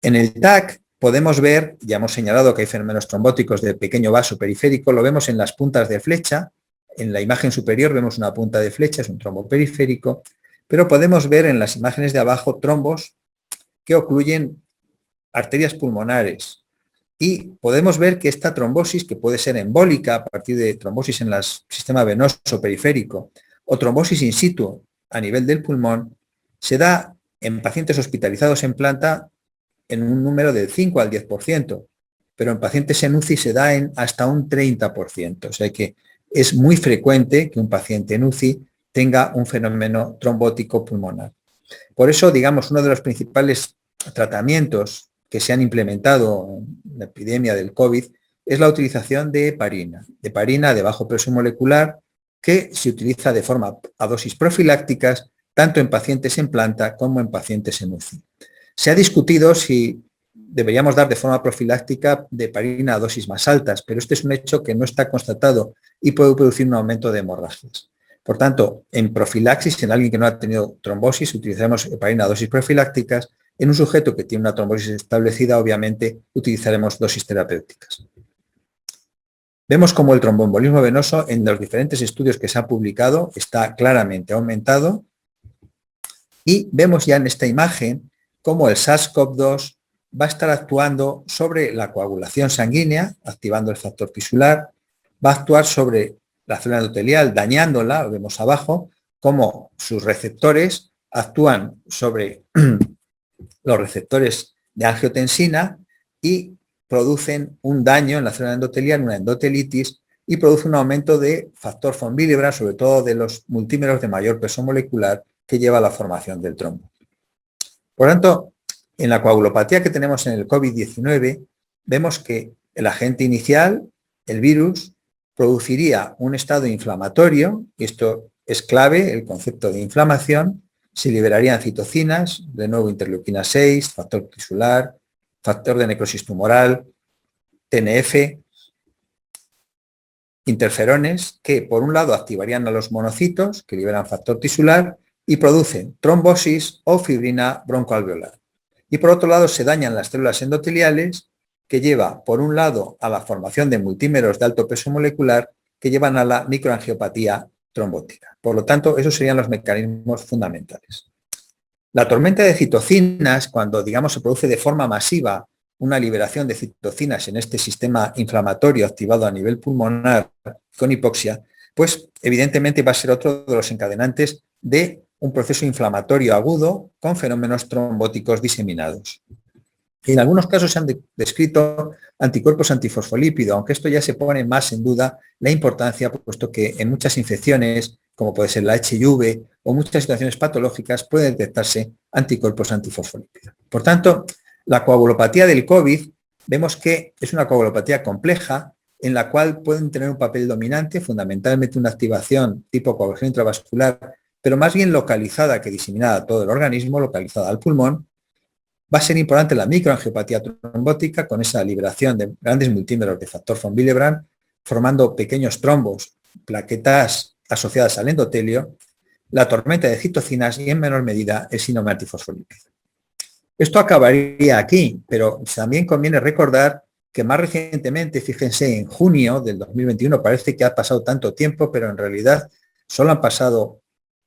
Speaker 2: En el TAC podemos ver, ya hemos señalado que hay fenómenos trombóticos de pequeño vaso periférico, lo vemos en las puntas de flecha. En la imagen superior vemos una punta de flecha, es un trombo periférico, pero podemos ver en las imágenes de abajo trombos que ocluyen arterias pulmonares. Y podemos ver que esta trombosis, que puede ser embólica a partir de trombosis en el sistema venoso periférico o trombosis in situ a nivel del pulmón, se da en pacientes hospitalizados en planta en un número del 5 al 10%, pero en pacientes en UCI se da en hasta un 30%. O sea que es muy frecuente que un paciente en UCI tenga un fenómeno trombótico pulmonar. Por eso, digamos, uno de los principales tratamientos que se han implementado en la epidemia del COVID es la utilización de heparina de bajo peso molecular, que se utiliza de forma a dosis profilácticas tanto en pacientes en planta como en pacientes en UCI. Se ha discutido si deberíamos dar de forma profiláctica de heparina a dosis más altas, pero este es un hecho que no está constatado y puede producir un aumento de hemorragias. Por tanto, en profilaxis, en alguien que no ha tenido trombosis, utilizaremos heparina a dosis profilácticas. En un sujeto que tiene una trombosis establecida, obviamente, utilizaremos dosis terapéuticas. Vemos cómo el tromboembolismo venoso en los diferentes estudios que se han publicado está claramente aumentado y vemos ya en esta imagen cómo el SARS-CoV-2 va a estar actuando sobre la coagulación sanguínea, activando el factor tisular, va a actuar sobre la célula endotelial, dañándola, lo vemos abajo, cómo sus receptores actúan sobre los receptores de angiotensina y producen un daño en la célula endotelial, una endotelitis, y produce un aumento de factor von Willebrand, sobre todo de los multímeros de mayor peso molecular que lleva a la formación del trombo. Por tanto, en la coagulopatía que tenemos en el COVID-19, vemos que el agente inicial, el virus, produciría un estado inflamatorio, y esto es clave, el concepto de inflamación, Se liberarían citocinas, de nuevo interleuquina 6, factor tisular, factor de necrosis tumoral, TNF, interferones que por un lado activarían a los monocitos que liberan factor tisular y producen trombosis o fibrina broncoalveolar. Y por otro lado se dañan las células endoteliales que lleva por un lado a la formación de multímeros de alto peso molecular que llevan a la microangiopatía trombótica. Por lo tanto, esos serían los mecanismos fundamentales. La tormenta de citocinas, cuando digamos se produce de forma masiva una liberación de citocinas en este sistema inflamatorio activado a nivel pulmonar con hipoxia, pues evidentemente va a ser otro de los encadenantes de un proceso inflamatorio agudo con fenómenos trombóticos diseminados. En algunos casos se han descrito anticuerpos antifosfolípido, aunque esto ya se pone más en duda la importancia, puesto que en muchas infecciones, como puede ser la HIV o muchas situaciones patológicas, pueden detectarse anticuerpos antifosfolípido. Por tanto, la coagulopatía del COVID vemos que es una coagulopatía compleja en la cual pueden tener un papel dominante, fundamentalmente una activación tipo coagulación intravascular, pero más bien localizada que diseminada a todo el organismo, localizada al pulmón. Va a ser importante la microangiopatía trombótica con esa liberación de grandes multímeros de factor von Willebrand, formando pequeños trombos, plaquetas asociadas al endotelio, la tormenta de citocinas y en menor medida el síndrome antifosfolípido. Esto acabaría aquí, pero también conviene recordar que más recientemente, fíjense, en junio del 2021, parece que ha pasado tanto tiempo, pero en realidad solo han pasado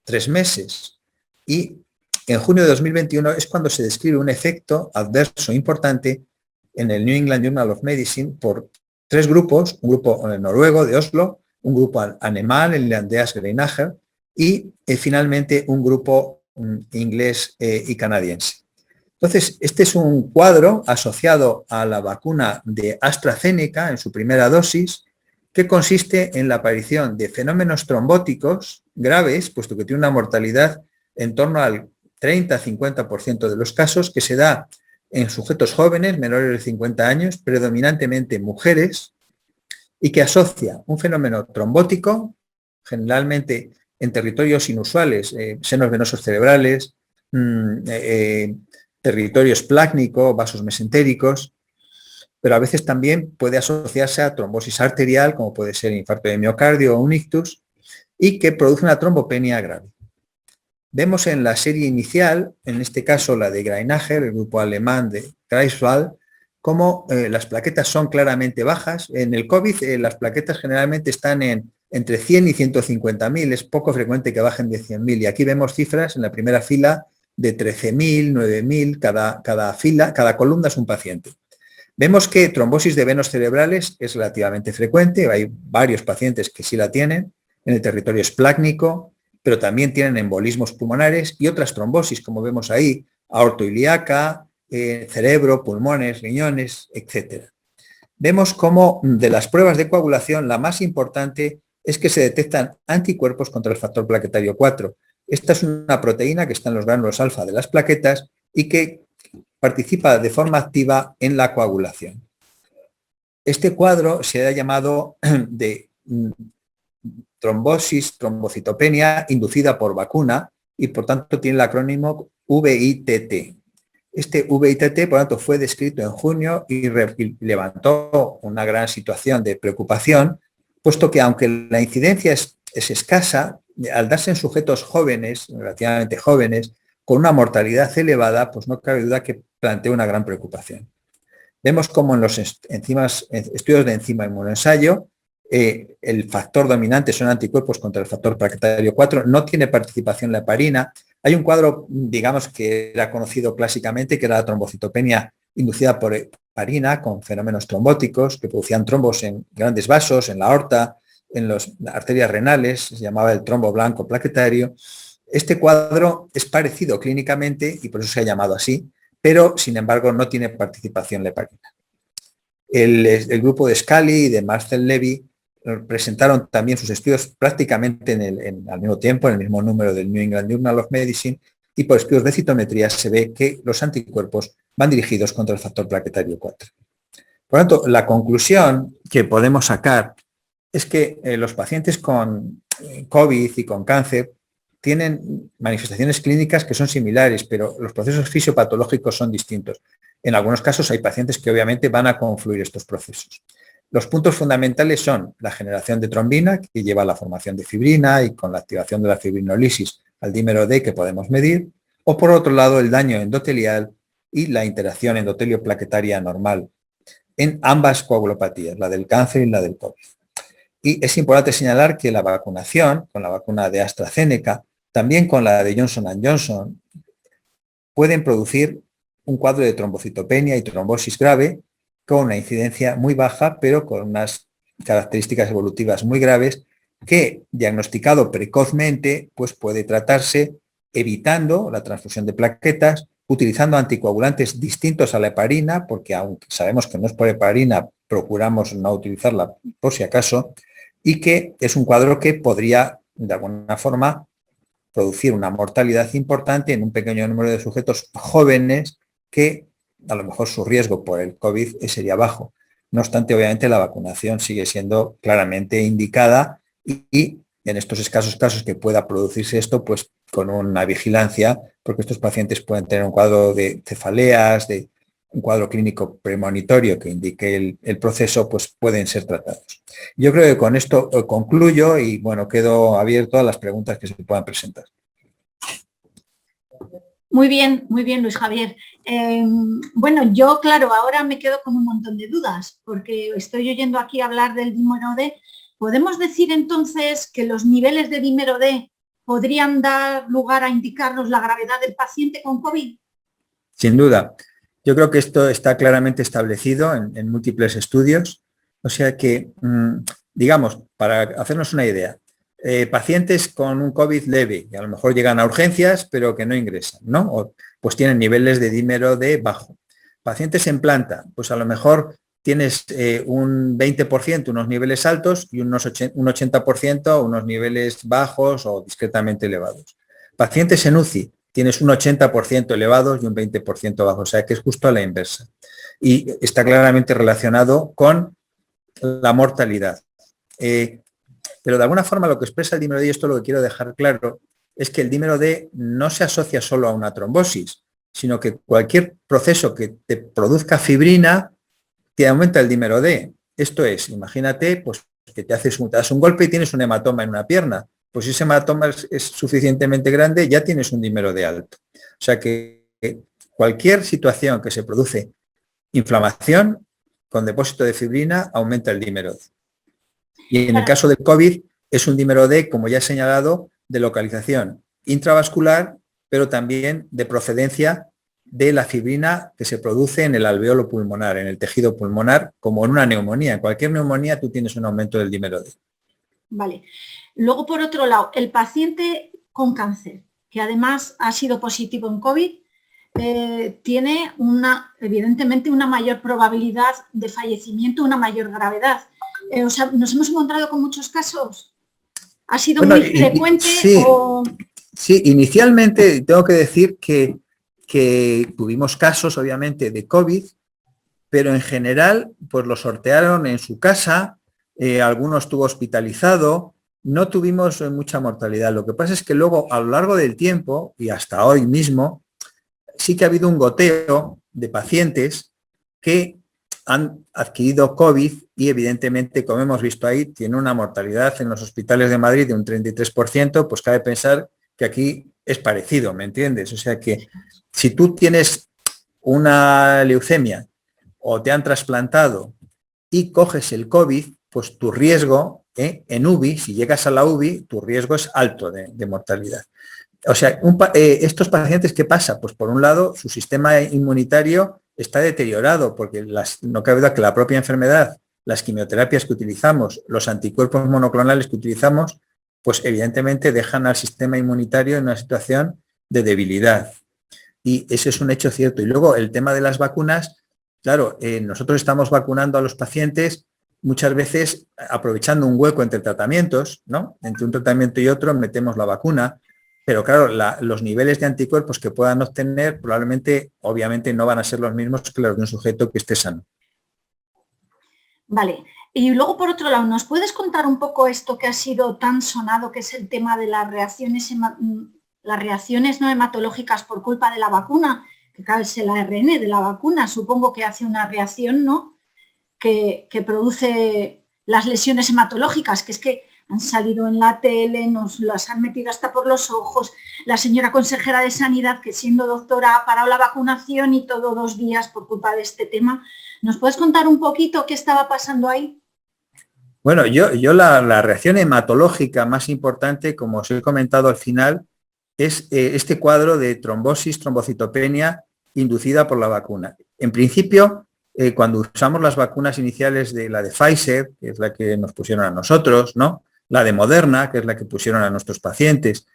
Speaker 2: 3 meses. Y en junio de 2021 es cuando se describe un efecto adverso importante en el New England Journal of Medicine por 3 grupos, un grupo noruego de Oslo, un grupo alemán, el de Andreas Greinacher, y finalmente un grupo inglés y canadiense. Entonces, este es un cuadro asociado a la vacuna de AstraZeneca en su primera dosis, que consiste en la aparición de fenómenos trombóticos graves, puesto que tiene una mortalidad en torno al 30-50% de los casos, que se da en sujetos jóvenes, menores de 50 años, predominantemente mujeres, y que asocia un fenómeno trombótico, generalmente en territorios inusuales, senos venosos cerebrales, territorio esplácnico, vasos mesentéricos, pero a veces también puede asociarse a trombosis arterial, como puede ser infarto de miocardio o un ictus, y que produce una trombopenia grave. Vemos en la serie inicial, en este caso la de Greinacher, el grupo alemán de Greifswald, cómo las plaquetas son claramente bajas. En el COVID las plaquetas generalmente están entre 100 y 150.000, es poco frecuente que bajen de 100.000, y aquí vemos cifras en la primera fila de 13.000, 9.000, cada fila, cada columna es un paciente. Vemos que trombosis de venos cerebrales es relativamente frecuente, hay varios pacientes que sí la tienen en el territorio esplácnico, pero también tienen embolismos pulmonares y otras trombosis, como vemos ahí, aortoilíaca, cerebro, pulmones, riñones, etc. Vemos cómo de las pruebas de coagulación la más importante es que se detectan anticuerpos contra el factor plaquetario 4. Esta es una proteína que está en los gránulos alfa de las plaquetas y que participa de forma activa en la coagulación. Este cuadro se ha llamado de trombosis, trombocitopenia inducida por vacuna y por tanto tiene el acrónimo VITT. Este VITT, por tanto, fue descrito en junio y levantó una gran situación de preocupación, puesto que aunque la incidencia es escasa, al darse en sujetos jóvenes, relativamente jóvenes, con una mortalidad elevada, pues no cabe duda que plantea una gran preocupación. Vemos cómo en los estudios de enzima inmunoensayo, el factor dominante son anticuerpos contra el factor plaquetario 4, no tiene participación la heparina. Hay un cuadro, digamos, que era conocido clásicamente, que era la trombocitopenia inducida por heparina, con fenómenos trombóticos que producían trombos en grandes vasos, en la aorta, en las arterias renales, se llamaba el trombo blanco plaquetario. Este cuadro es parecido clínicamente y por eso se ha llamado así, pero sin embargo no tiene participación la heparina. El grupo de Scali y de Marcel Levy presentaron también sus estudios prácticamente al mismo tiempo, en el mismo número del New England Journal of Medicine, y por estudios de citometría se ve que los anticuerpos van dirigidos contra el factor plaquetario 4. Por lo tanto, la conclusión que podemos sacar es que los pacientes con COVID y con cáncer tienen manifestaciones clínicas que son similares, pero los procesos fisiopatológicos son distintos. En algunos casos hay pacientes que obviamente van a confluir estos procesos. Los puntos fundamentales son la generación de trombina, que lleva a la formación de fibrina y con la activación de la fibrinólisis al dímero D que podemos medir, o por otro lado el daño endotelial y la interacción endotelio-plaquetaria normal en ambas coagulopatías, la del cáncer y la del COVID. Y es importante señalar que la vacunación, con la vacuna de AstraZeneca, también con la de Johnson & Johnson, pueden producir un cuadro de trombocitopenia y trombosis grave con una incidencia muy baja, pero con unas características evolutivas muy graves que, diagnosticado precozmente, pues puede tratarse evitando la transfusión de plaquetas, utilizando anticoagulantes distintos a la heparina, porque aunque sabemos que no es por heparina, procuramos no utilizarla por si acaso, y que es un cuadro que podría, de alguna forma, producir una mortalidad importante en un pequeño número de sujetos jóvenes que a lo mejor su riesgo por el COVID sería bajo. No obstante, obviamente la vacunación sigue siendo claramente indicada y en estos escasos casos que pueda producirse esto, pues con una vigilancia, porque estos pacientes pueden tener un cuadro de cefaleas, de un cuadro clínico premonitorio que indique el proceso, pues pueden ser tratados. Yo creo que con esto concluyo y bueno, quedo abierto a las preguntas que se puedan presentar.
Speaker 1: Muy bien, Luis Javier. Bueno, yo, claro, ahora me quedo con un montón de dudas, porque estoy oyendo aquí hablar del dímero D. ¿Podemos decir entonces que los niveles de dímero D podrían dar lugar a indicarnos la gravedad del paciente con COVID?
Speaker 2: Sin duda. Yo creo que esto está claramente establecido en múltiples estudios. O sea que, digamos, para hacernos una idea, pacientes con un COVID leve, que a lo mejor llegan a urgencias, pero que no ingresan, ¿no? O, pues tienen niveles de dímero D bajo. Pacientes en planta, pues a lo mejor tienes un 20%, unos niveles altos, y un 80%, unos niveles bajos o discretamente elevados. Pacientes en UCI, tienes un 80% elevados y un 20% bajo, o sea que es justo a la inversa. Y está claramente relacionado con la mortalidad. Pero de alguna forma lo que expresa el dímero D, y esto lo que quiero dejar claro, es que el dímero D no se asocia solo a una trombosis, sino que cualquier proceso que te produzca fibrina te aumenta el dímero D. Esto es, imagínate pues, que te das un golpe y tienes un hematoma en una pierna. Pues si ese hematoma es suficientemente grande, ya tienes un dímero D alto. O sea que cualquier situación que se produce inflamación con depósito de fibrina aumenta el dímero D. Y en el caso del COVID es un dímero D, como ya he señalado, de localización intravascular, pero también de procedencia de la fibrina que se produce en el alveolo pulmonar, en el tejido pulmonar, como en una neumonía. En cualquier neumonía tú tienes un aumento del dímero D.
Speaker 1: Vale. Luego, por otro lado, el paciente con cáncer, que además ha sido positivo en COVID, tiene evidentemente una mayor probabilidad de fallecimiento, una mayor gravedad. O sea, ¿nos hemos encontrado con muchos casos? ¿Ha sido muy frecuente?
Speaker 2: Sí, inicialmente tengo que decir que tuvimos casos, obviamente, de COVID, pero en general, pues lo sortearon en su casa, alguno estuvo hospitalizado, no tuvimos mucha mortalidad. Lo que pasa es que luego, a lo largo del tiempo, y hasta hoy mismo, sí que ha habido un goteo de pacientes que han adquirido COVID y evidentemente, como hemos visto ahí, tiene una mortalidad en los hospitales de Madrid de un 33%, pues cabe pensar que aquí es parecido, ¿me entiendes? O sea que si tú tienes una leucemia o te han trasplantado y coges el COVID, pues tu riesgo en UBI, si llegas a la UBI, tu riesgo es alto de mortalidad. O sea, estos pacientes, ¿qué pasa? Pues por un lado, su sistema inmunitario está deteriorado porque no cabe duda que la propia enfermedad, las quimioterapias que utilizamos, los anticuerpos monoclonales que utilizamos, pues evidentemente dejan al sistema inmunitario en una situación de debilidad. Y ese es un hecho cierto. Y luego el tema de las vacunas, claro, nosotros estamos vacunando a los pacientes muchas veces aprovechando un hueco entre tratamientos, ¿no? Entre un tratamiento y otro metemos la vacuna. Pero claro, los niveles de anticuerpos que puedan obtener probablemente, obviamente, no van a ser los mismos que los de un sujeto que esté sano.
Speaker 1: Vale. Y luego, por otro lado, ¿nos puedes contar un poco esto que ha sido tan sonado, que es el tema de las reacciones no hematológicas por culpa de la vacuna? Que claro, es el ARN de la vacuna, supongo que hace una reacción, ¿no?, que produce las lesiones hematológicas, que es que han salido en la tele, nos las han metido hasta por los ojos. La señora consejera de Sanidad, que siendo doctora ha parado la vacunación y todo 2 días por culpa de este tema. ¿Nos puedes contar un poquito qué estaba pasando ahí?
Speaker 2: Bueno, yo la reacción hematológica más importante, como os he comentado al final, es este cuadro de trombosis, trombocitopenia inducida por la vacuna. En principio, cuando usamos las vacunas iniciales de la de Pfizer, que es la que nos pusieron a nosotros, ¿no?, la de Moderna, que es la que pusieron a nuestros pacientes,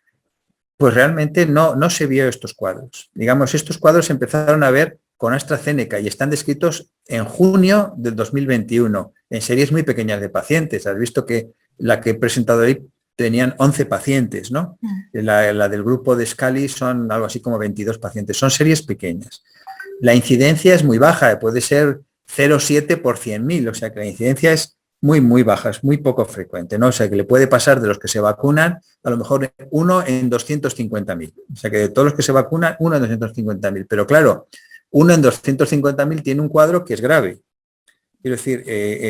Speaker 2: pues realmente no se vio estos cuadros. Digamos, estos cuadros se empezaron a ver con AstraZeneca y están descritos en junio del 2021, en series muy pequeñas de pacientes. Has visto que la que he presentado ahí tenían 11 pacientes, ¿no? La del grupo de Scali son algo así como 22 pacientes. Son series pequeñas. La incidencia es muy baja, puede ser 0,7 por 100.000, o sea que la incidencia es muy baja, es muy poco frecuente, ¿no? O sea que le puede pasar de los que se vacunan, a lo mejor 1 en 250.000. O sea que de todos los que se vacunan, 1 en 250.000. Pero claro, 1 en 250.000 tiene un cuadro que es grave. Quiero decir,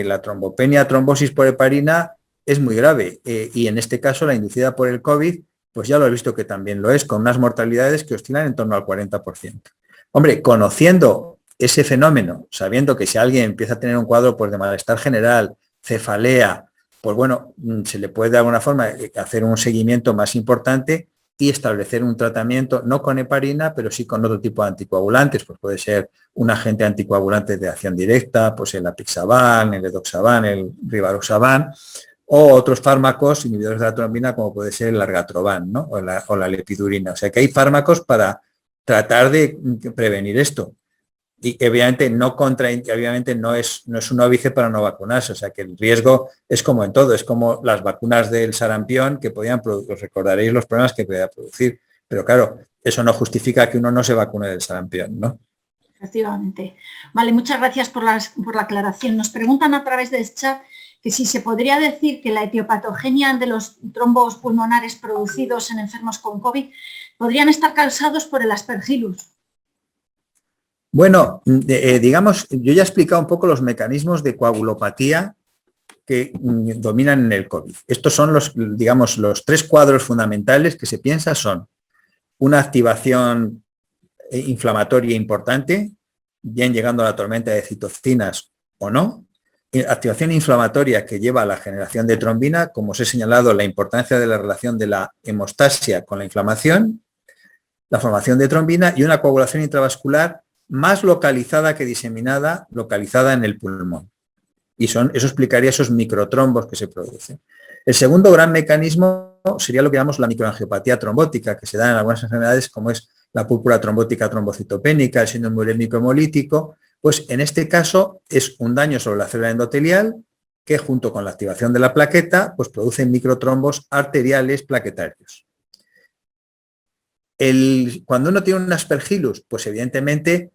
Speaker 2: la trombopenia, trombosis por heparina es muy grave y en este caso la inducida por el COVID, pues ya lo he visto que también lo es, con unas mortalidades que oscilan en torno al 40%. Hombre, conociendo ese fenómeno, sabiendo que si alguien empieza a tener un cuadro pues, de malestar general, cefalea, pues bueno, se le puede de alguna forma hacer un seguimiento más importante y establecer un tratamiento, no con heparina, pero sí con otro tipo de anticoagulantes, pues puede ser un agente anticoagulante de acción directa, pues el apixaban, el edoxaban, el rivaroxaban, o otros fármacos inhibidores de la trombina, como puede ser el argatroban, ¿no?, o la lepidurina. O sea que hay fármacos para tratar de prevenir esto. Y obviamente no es un óbice para no vacunarse, o sea que el riesgo es como en todo, es como las vacunas del sarampión que podían producir, os recordaréis los problemas que podía producir, pero claro, eso no justifica que uno no se vacune del sarampión, ¿no?
Speaker 1: Efectivamente. Vale, muchas gracias por la aclaración. Nos preguntan a través del chat que si se podría decir que la etiopatogenia de los trombos pulmonares producidos en enfermos con COVID podrían estar causados por el Aspergillus.
Speaker 2: Bueno, digamos, yo ya he explicado un poco los mecanismos de coagulopatía que dominan en el COVID. Estos son digamos, los 3 cuadros fundamentales que se piensa son una activación inflamatoria importante, bien llegando a la tormenta de citocinas o no, activación inflamatoria que lleva a la generación de trombina, como os he señalado, la importancia de la relación de la hemostasia con la inflamación, la formación de trombina y una coagulación intravascular más localizada que diseminada, localizada en el pulmón. Y eso explicaría esos microtrombos que se producen. El segundo gran mecanismo sería lo que llamamos la microangiopatía trombótica, que se da en algunas enfermedades como es la púrpura trombótica trombocitopénica, el síndrome urémico hemolítico. Pues en este caso es un daño sobre la célula endotelial que junto con la activación de la plaqueta pues producen microtrombos arteriales plaquetarios. Cuando uno tiene un Aspergillus, pues evidentemente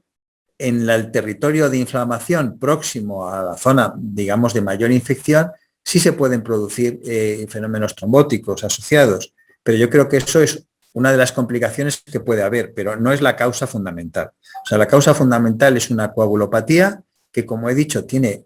Speaker 2: en el territorio de inflamación próximo a la zona, digamos, de mayor infección, sí se pueden producir fenómenos trombóticos asociados, pero yo creo que eso es una de las complicaciones que puede haber, pero no es la causa fundamental. O sea, la causa fundamental es una coagulopatía que, como he dicho, tiene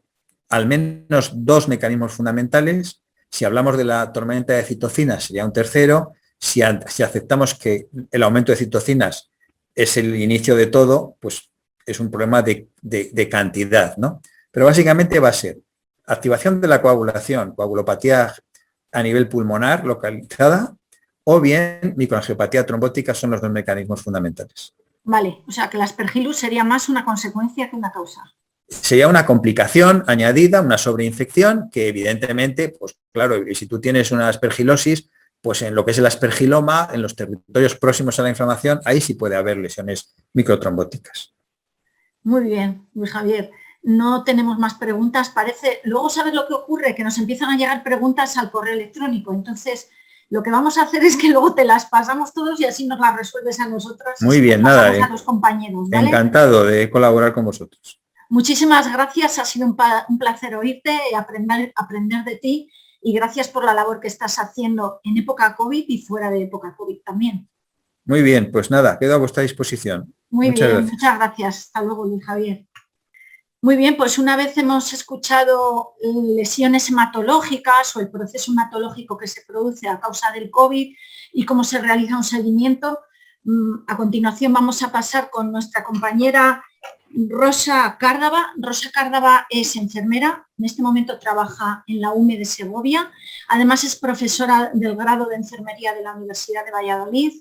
Speaker 2: al menos 2 mecanismos fundamentales. Si hablamos de la tormenta de citocinas, sería un tercero. Si aceptamos que el aumento de citocinas es el inicio de todo, pues es un problema de cantidad, ¿no? Pero básicamente va a ser activación de la coagulación, coagulopatía a nivel pulmonar localizada, o bien microangiopatía trombótica son los 2 mecanismos fundamentales.
Speaker 1: Vale, o sea que el Aspergillus sería más una consecuencia que una causa.
Speaker 2: Sería una complicación añadida, una sobreinfección, que evidentemente, pues claro, si tú tienes una aspergilosis, pues en lo que es el aspergiloma, en los territorios próximos a la inflamación, ahí sí puede haber lesiones microtrombóticas.
Speaker 1: Muy bien, Luis Javier. No tenemos más preguntas. Parece, luego sabes lo que ocurre, que nos empiezan a llegar preguntas al correo electrónico. Entonces, lo que vamos a hacer es que luego te las pasamos todos y así nos las resuelves a nosotros.
Speaker 2: Muy bien, nada.
Speaker 1: A los compañeros, ¿vale?
Speaker 2: Encantado de colaborar con vosotros.
Speaker 1: Muchísimas gracias, ha sido un placer oírte y aprender de ti, y gracias por la labor que estás haciendo en época COVID y fuera de época COVID también.
Speaker 2: Muy bien, pues nada, quedo a vuestra disposición.
Speaker 1: Muy
Speaker 2: Muchas
Speaker 1: bien,
Speaker 2: gracias.
Speaker 1: muchas gracias. Hasta luego, Luis Javier. Muy bien, pues una vez hemos escuchado lesiones hematológicas o el proceso hematológico que se produce a causa del COVID y cómo se realiza un seguimiento, a continuación vamos a pasar con nuestra compañera Rosa Cárdava. Rosa Cárdava es enfermera, en este momento trabaja en la UME de Segovia, además es profesora del grado de enfermería de la Universidad de Valladolid,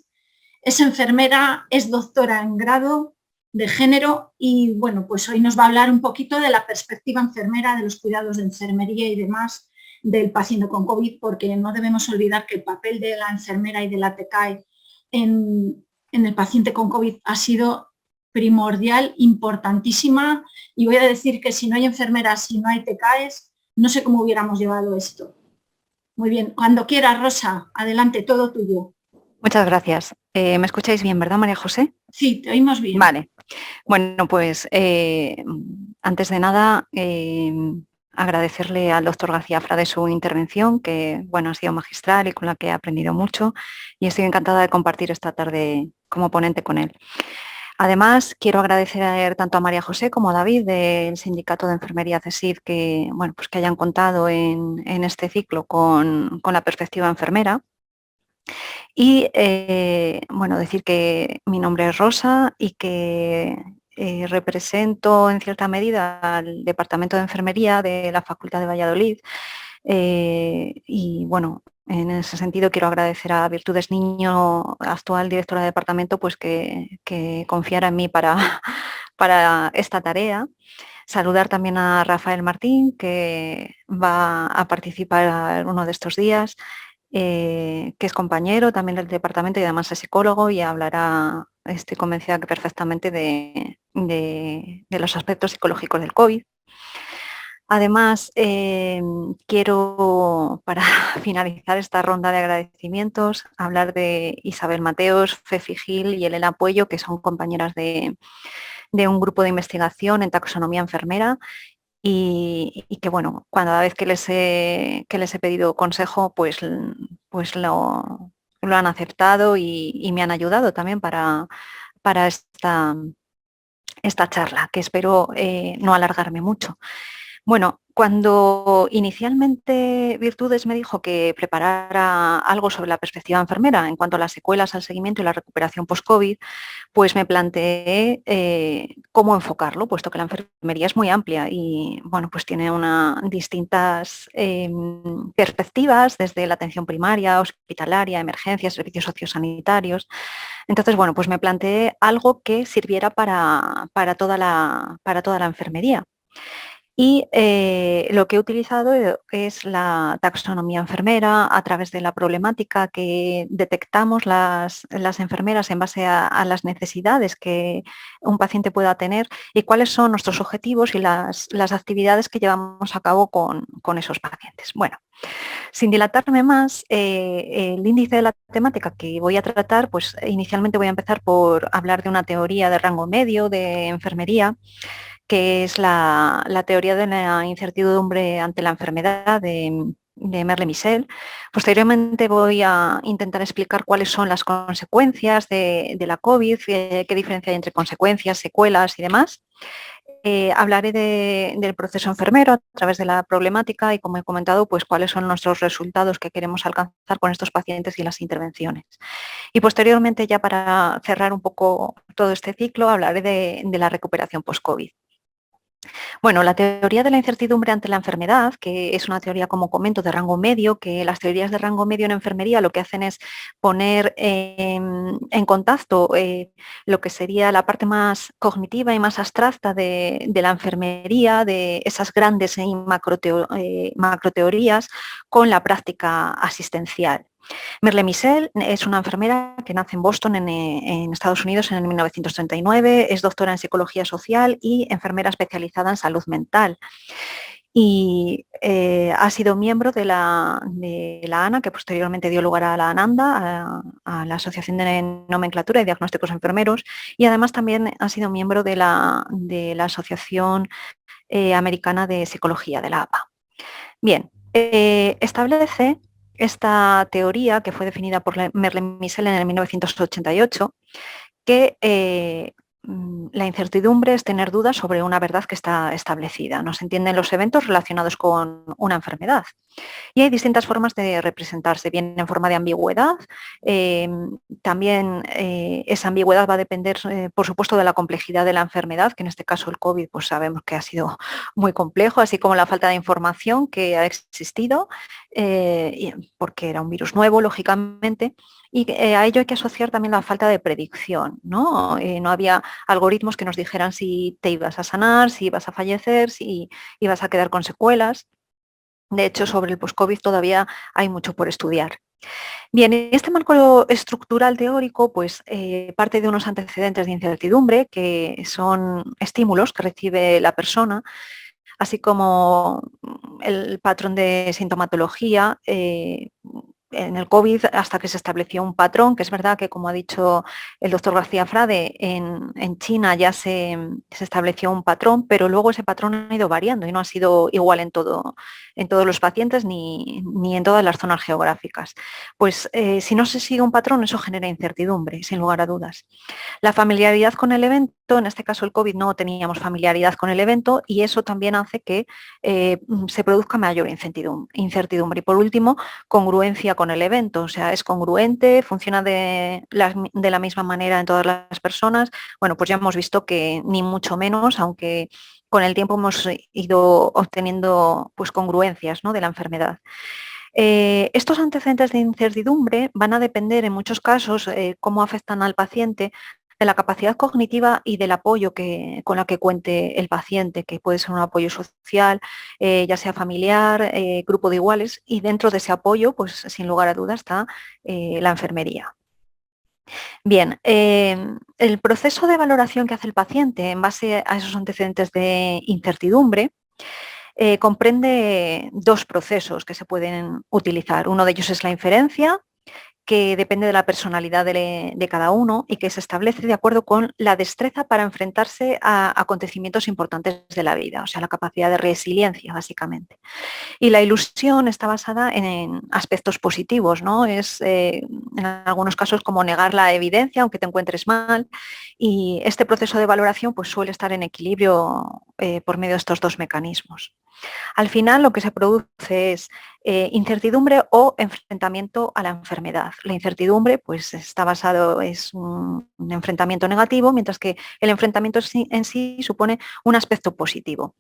Speaker 1: es enfermera, es doctora en grado de género y bueno, pues hoy nos va a hablar un poquito de la perspectiva enfermera, de los cuidados de enfermería y demás del paciente con COVID, porque no debemos olvidar que el papel de la enfermera y de la TCAE en el paciente con COVID ha sido primordial, importantísima, y voy a decir que si no hay enfermeras, si no hay TCAEs, no sé cómo hubiéramos llevado esto. Muy bien, cuando quieras, Rosa, adelante, todo tuyo.
Speaker 3: Muchas gracias. ¿Me escucháis bien, verdad, María José?
Speaker 1: Sí, te oímos bien.
Speaker 3: Vale. Bueno, pues antes de nada, agradecerle al doctor García Frade su intervención, que bueno, ha sido magistral y con la que he aprendido mucho, y estoy encantada de compartir esta tarde como ponente con él. Además, quiero agradecer tanto a María José como a David del Sindicato de Enfermería CESIF que, bueno, pues que hayan contado en este ciclo con la perspectiva enfermera. Y bueno, decir que mi nombre es Rosa y que represento en cierta medida al Departamento de Enfermería de la Facultad de Valladolid. Y bueno, en ese sentido quiero agradecer a Virtudes Niño, actual directora de departamento, pues que confiara en mí para esta tarea. Saludar también a Rafael Martín, que va a participar uno de estos días, que es compañero también del departamento y además es psicólogo y hablará, estoy convencida que perfectamente, de los aspectos psicológicos del COVID. Además, quiero, para finalizar esta ronda de agradecimientos, hablar de Isabel Mateos, Fefi Gil y Elena Puello, que son compañeras de un grupo de investigación en taxonomía enfermera y que, bueno, cada vez que les he pedido consejo, pues lo han aceptado y me han ayudado también para esta charla, que espero no alargarme mucho. Bueno, cuando inicialmente Virtudes me dijo que preparara algo sobre la perspectiva enfermera en cuanto a las secuelas, al seguimiento y la recuperación post-COVID, pues me planteé cómo enfocarlo, puesto que la enfermería es muy amplia y bueno, pues tiene distintas perspectivas desde la atención primaria, hospitalaria, emergencias, servicios sociosanitarios. Entonces, bueno, pues me planteé algo que sirviera para toda la enfermería. Y lo que he utilizado es la taxonomía enfermera a través de la problemática que detectamos las enfermeras en base a las necesidades que un paciente pueda tener y cuáles son nuestros objetivos y las actividades que llevamos a cabo con esos pacientes. Bueno, sin dilatarme más, el índice de la temática que voy a tratar, pues inicialmente voy a empezar por hablar de una teoría de rango medio de enfermería, que es la teoría de la incertidumbre ante la enfermedad de Merle-Michel. Posteriormente voy a intentar explicar cuáles son las consecuencias de la COVID, qué diferencia hay entre consecuencias, secuelas y demás. Hablaré del proceso enfermero a través de la problemática y, como he comentado, pues cuáles son nuestros resultados que queremos alcanzar con estos pacientes y las intervenciones. Y posteriormente, ya para cerrar un poco todo este ciclo, hablaré de la recuperación post-COVID. Bueno, la teoría de la incertidumbre ante la enfermedad, que es una teoría, como comento, de rango medio, que las teorías de rango medio en enfermería lo que hacen es poner en contacto lo que sería la parte más cognitiva y más abstracta de la enfermería, de esas grandes macroteorías, con la práctica asistencial. Merle-Michel es una enfermera que nace en Boston, en Estados Unidos, en el 1939, es doctora en psicología social y enfermera especializada en salud mental. y ha sido miembro de la ANA, que posteriormente dio lugar a la ANANDA, a la Asociación de Nomenclatura y Diagnósticos Enfermeros, y además también ha sido miembro de la Asociación Americana de Psicología, de la APA. Bien, establece esta teoría, que fue definida por Merle-Missel en el 1988, que la incertidumbre es tener dudas sobre una verdad que está establecida. No se entienden los eventos relacionados con una enfermedad. Y hay distintas formas de representarse, bien en forma de ambigüedad. También esa ambigüedad va a depender, por supuesto, de la complejidad de la enfermedad, que en este caso el COVID, pues sabemos que ha sido muy complejo, así como la falta de información que ha existido, porque era un virus nuevo, lógicamente. Y a ello hay que asociar también la falta de predicción, ¿no? No había algoritmos que nos dijeran si te ibas a sanar, si ibas a fallecer, si ibas a quedar con secuelas. De hecho, sobre el post-COVID todavía hay mucho por estudiar. Bien, este marco estructural teórico pues, parte de unos antecedentes de incertidumbre, que son estímulos que recibe la persona, así como el patrón de sintomatología. En el COVID, hasta que se estableció un patrón, que es verdad que, como ha dicho el doctor García Frade, en China ya se estableció un patrón, pero luego ese patrón ha ido variando y no ha sido igual en todos los pacientes ni en todas las zonas geográficas. Pues si no se sigue un patrón, eso genera incertidumbre, sin lugar a dudas. La familiaridad con el evento, en este caso el COVID no teníamos familiaridad con el evento, y eso también hace que se produzca mayor incertidumbre. Y por último, congruencia con el evento, o sea, es congruente, funciona de la misma manera en todas las personas. Bueno, pues ya hemos visto que ni mucho menos, aunque con el tiempo hemos ido obteniendo pues congruencias, ¿no?, de la enfermedad. Estos antecedentes de incertidumbre van a depender en muchos casos cómo afectan al paciente, de la capacidad cognitiva y del apoyo con la que cuente el paciente, que puede ser un apoyo social, ya sea familiar, grupo de iguales, y dentro de ese apoyo, pues sin lugar a dudas, está la enfermería. Bien, el proceso de valoración que hace el paciente en base a esos antecedentes de incertidumbre comprende dos procesos que se pueden utilizar. Uno de ellos es la inferencia, que depende de la personalidad de cada uno y que se establece de acuerdo con la destreza para enfrentarse a acontecimientos importantes de la vida, o sea, la capacidad de resiliencia, básicamente. Y la ilusión está basada en aspectos positivos, ¿no? Es en algunos casos como negar la evidencia, aunque te encuentres mal, y este proceso de valoración pues, suele estar en equilibrio por medio de estos dos mecanismos. Al final lo que se produce es incertidumbre o enfrentamiento a la enfermedad. La incertidumbre pues, está basado, es un enfrentamiento negativo, mientras que el enfrentamiento en sí supone un aspecto positivo.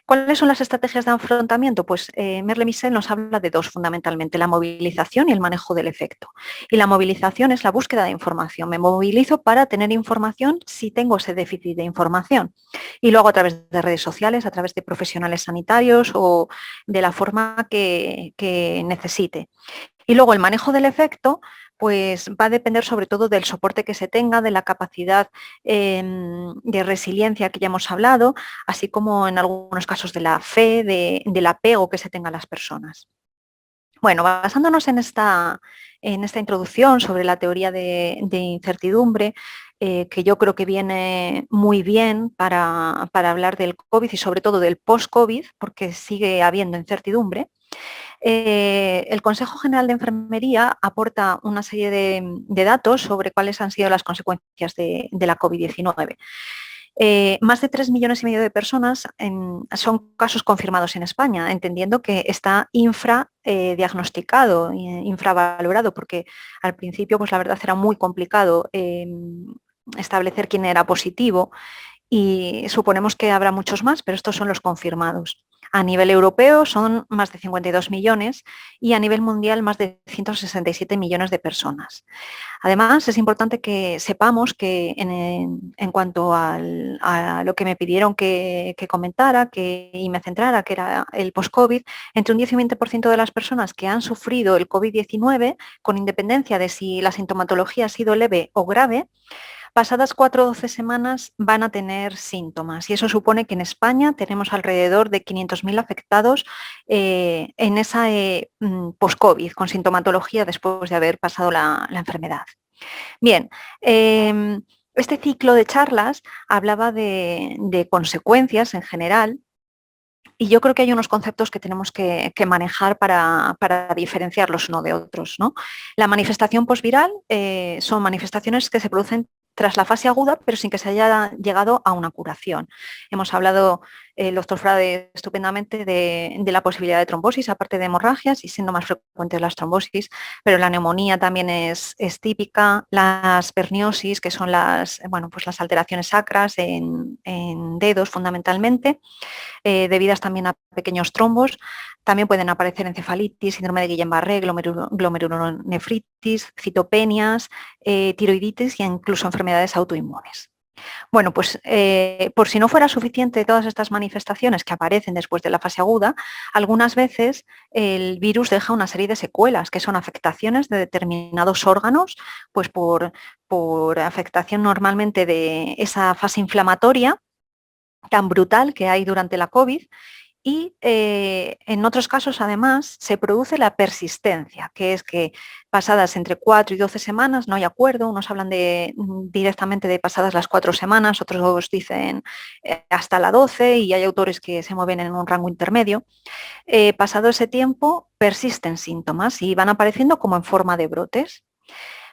Speaker 3: ¿Cuáles son las estrategias de afrontamiento? Pues Merle-Missel nos habla de dos fundamentalmente, la movilización y el manejo del efecto. Y la movilización es la búsqueda de información. Me movilizo para tener información si tengo ese déficit de información. Y lo hago a través de redes sociales, a través de profesionales sanitarios o de la forma que necesite. Y luego el manejo del efecto pues va a depender sobre todo del soporte que se tenga, de la capacidad de resiliencia que ya hemos hablado, así como en algunos casos de la fe, del apego que se tenga a las personas. Bueno, basándonos en esta introducción sobre la teoría de incertidumbre, que yo creo que viene muy bien para hablar del COVID y sobre todo del post-COVID, porque sigue habiendo incertidumbre, el Consejo General de Enfermería aporta una serie de datos sobre cuáles han sido las consecuencias de la COVID-19. Más de 3,5 millones de personas son casos confirmados en España, entendiendo que está infradiagnosticado, infravalorado, porque al principio pues la verdad era muy complicado establecer quién era positivo y suponemos que habrá muchos más, pero estos son los confirmados. A nivel europeo son más de 52 millones y a nivel mundial más de 167 millones de personas. Además, es importante que sepamos que en cuanto a lo que me pidieron que comentara y me centrara, que era el post-COVID, entre un 10 y un 20% de las personas que han sufrido el COVID-19, con independencia de si la sintomatología ha sido leve o grave, pasadas 4 o 12 semanas van a tener síntomas y eso supone que en España tenemos alrededor de 500.000 afectados en esa post-COVID, con sintomatología después de haber pasado la enfermedad. Bien, este ciclo de charlas hablaba de consecuencias en general. Y yo creo que hay unos conceptos que tenemos que manejar para diferenciarlos uno de otros, ¿no? La manifestación posviral son manifestaciones que se producen tras la fase aguda, pero sin que se haya llegado a una curación. Hemos hablado, el doctor Frade, estupendamente de la posibilidad de trombosis, aparte de hemorragias, y siendo más frecuentes las trombosis, pero la neumonía también es típica, las perniosis, que son las alteraciones sacras en dedos fundamentalmente, debidas también a pequeños trombos. También pueden aparecer encefalitis, síndrome de Guillain-Barré, glomerulonefritis, citopenias, tiroiditis e incluso enfermedades autoinmunes. Bueno, pues por si no fuera suficiente todas estas manifestaciones que aparecen después de la fase aguda, algunas veces el virus deja una serie de secuelas, que son afectaciones de determinados órganos, pues por afectación normalmente de esa fase inflamatoria tan brutal que hay durante la COVID. Y en otros casos, además, se produce la persistencia, que es que pasadas entre 4 y 12 semanas no hay acuerdo. Unos hablan directamente de pasadas las 4 semanas, otros dicen hasta la 12 y hay autores que se mueven en un rango intermedio. Pasado ese tiempo persisten síntomas y van apareciendo como en forma de brotes.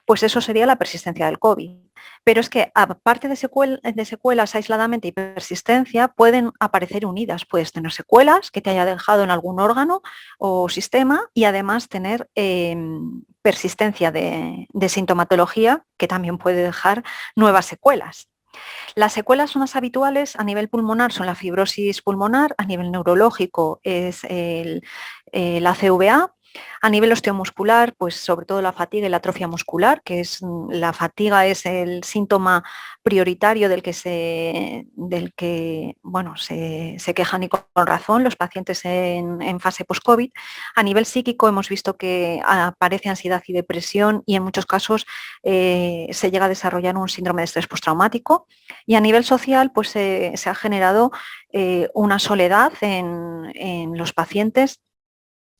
Speaker 3: Pues eso sería la persistencia del COVID. Pero es que aparte de secuelas aisladamente y persistencia, pueden aparecer unidas. Puedes tener secuelas que te haya dejado en algún órgano o sistema y además tener persistencia de sintomatología que también puede dejar nuevas secuelas. Las secuelas más habituales a nivel pulmonar son la fibrosis pulmonar, a nivel neurológico es la CVA. A nivel osteomuscular, pues sobre todo la fatiga y la atrofia muscular, que es la fatiga es el síntoma prioritario del que se quejan y con razón los pacientes en fase post-COVID. A nivel psíquico hemos visto que aparece ansiedad y depresión y en muchos casos se llega a desarrollar un síndrome de estrés postraumático. Y a nivel social, pues se ha generado una soledad en los pacientes,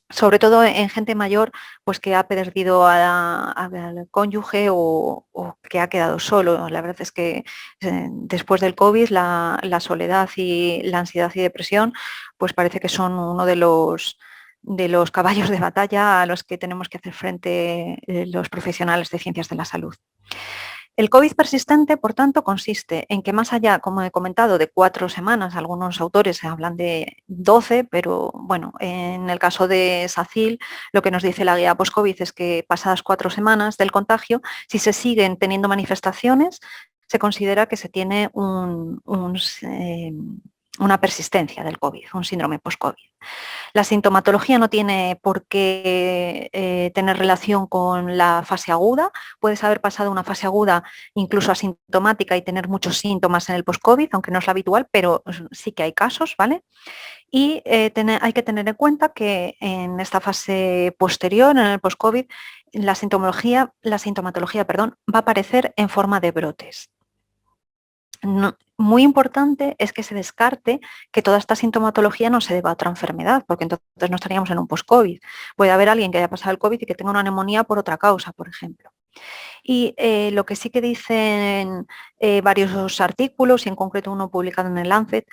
Speaker 3: sobre todo en gente mayor, pues que ha perdido al cónyuge o que ha quedado solo. La verdad es que después del COVID la soledad y la ansiedad y depresión pues parece que son uno de los caballos de batalla a los que tenemos que hacer frente los profesionales de ciencias de la salud. El COVID persistente, por tanto, consiste en que más allá, como he comentado, de 4 semanas, algunos autores hablan de 12, pero bueno, en el caso de SACIL, lo que nos dice la guía post-COVID es que pasadas 4 semanas del contagio, si se siguen teniendo manifestaciones, se considera que se tiene una persistencia del COVID, un síndrome post-COVID. La sintomatología no tiene por qué tener relación con la fase aguda. Puedes haber pasado una fase aguda incluso asintomática y tener muchos síntomas en el post-COVID, aunque no es lo habitual, pero sí que hay casos, ¿vale? Y hay que tener en cuenta que en esta fase posterior, en el post-COVID, la sintomatología, va a aparecer en forma de brotes. No, muy importante es que se descarte que toda esta sintomatología no se deba a otra enfermedad, porque entonces no estaríamos en un post-COVID. Puede haber alguien que haya pasado el COVID y que tenga una neumonía por otra causa, por ejemplo. Y lo que sí que dicen varios artículos, y en concreto uno publicado en el Lancet,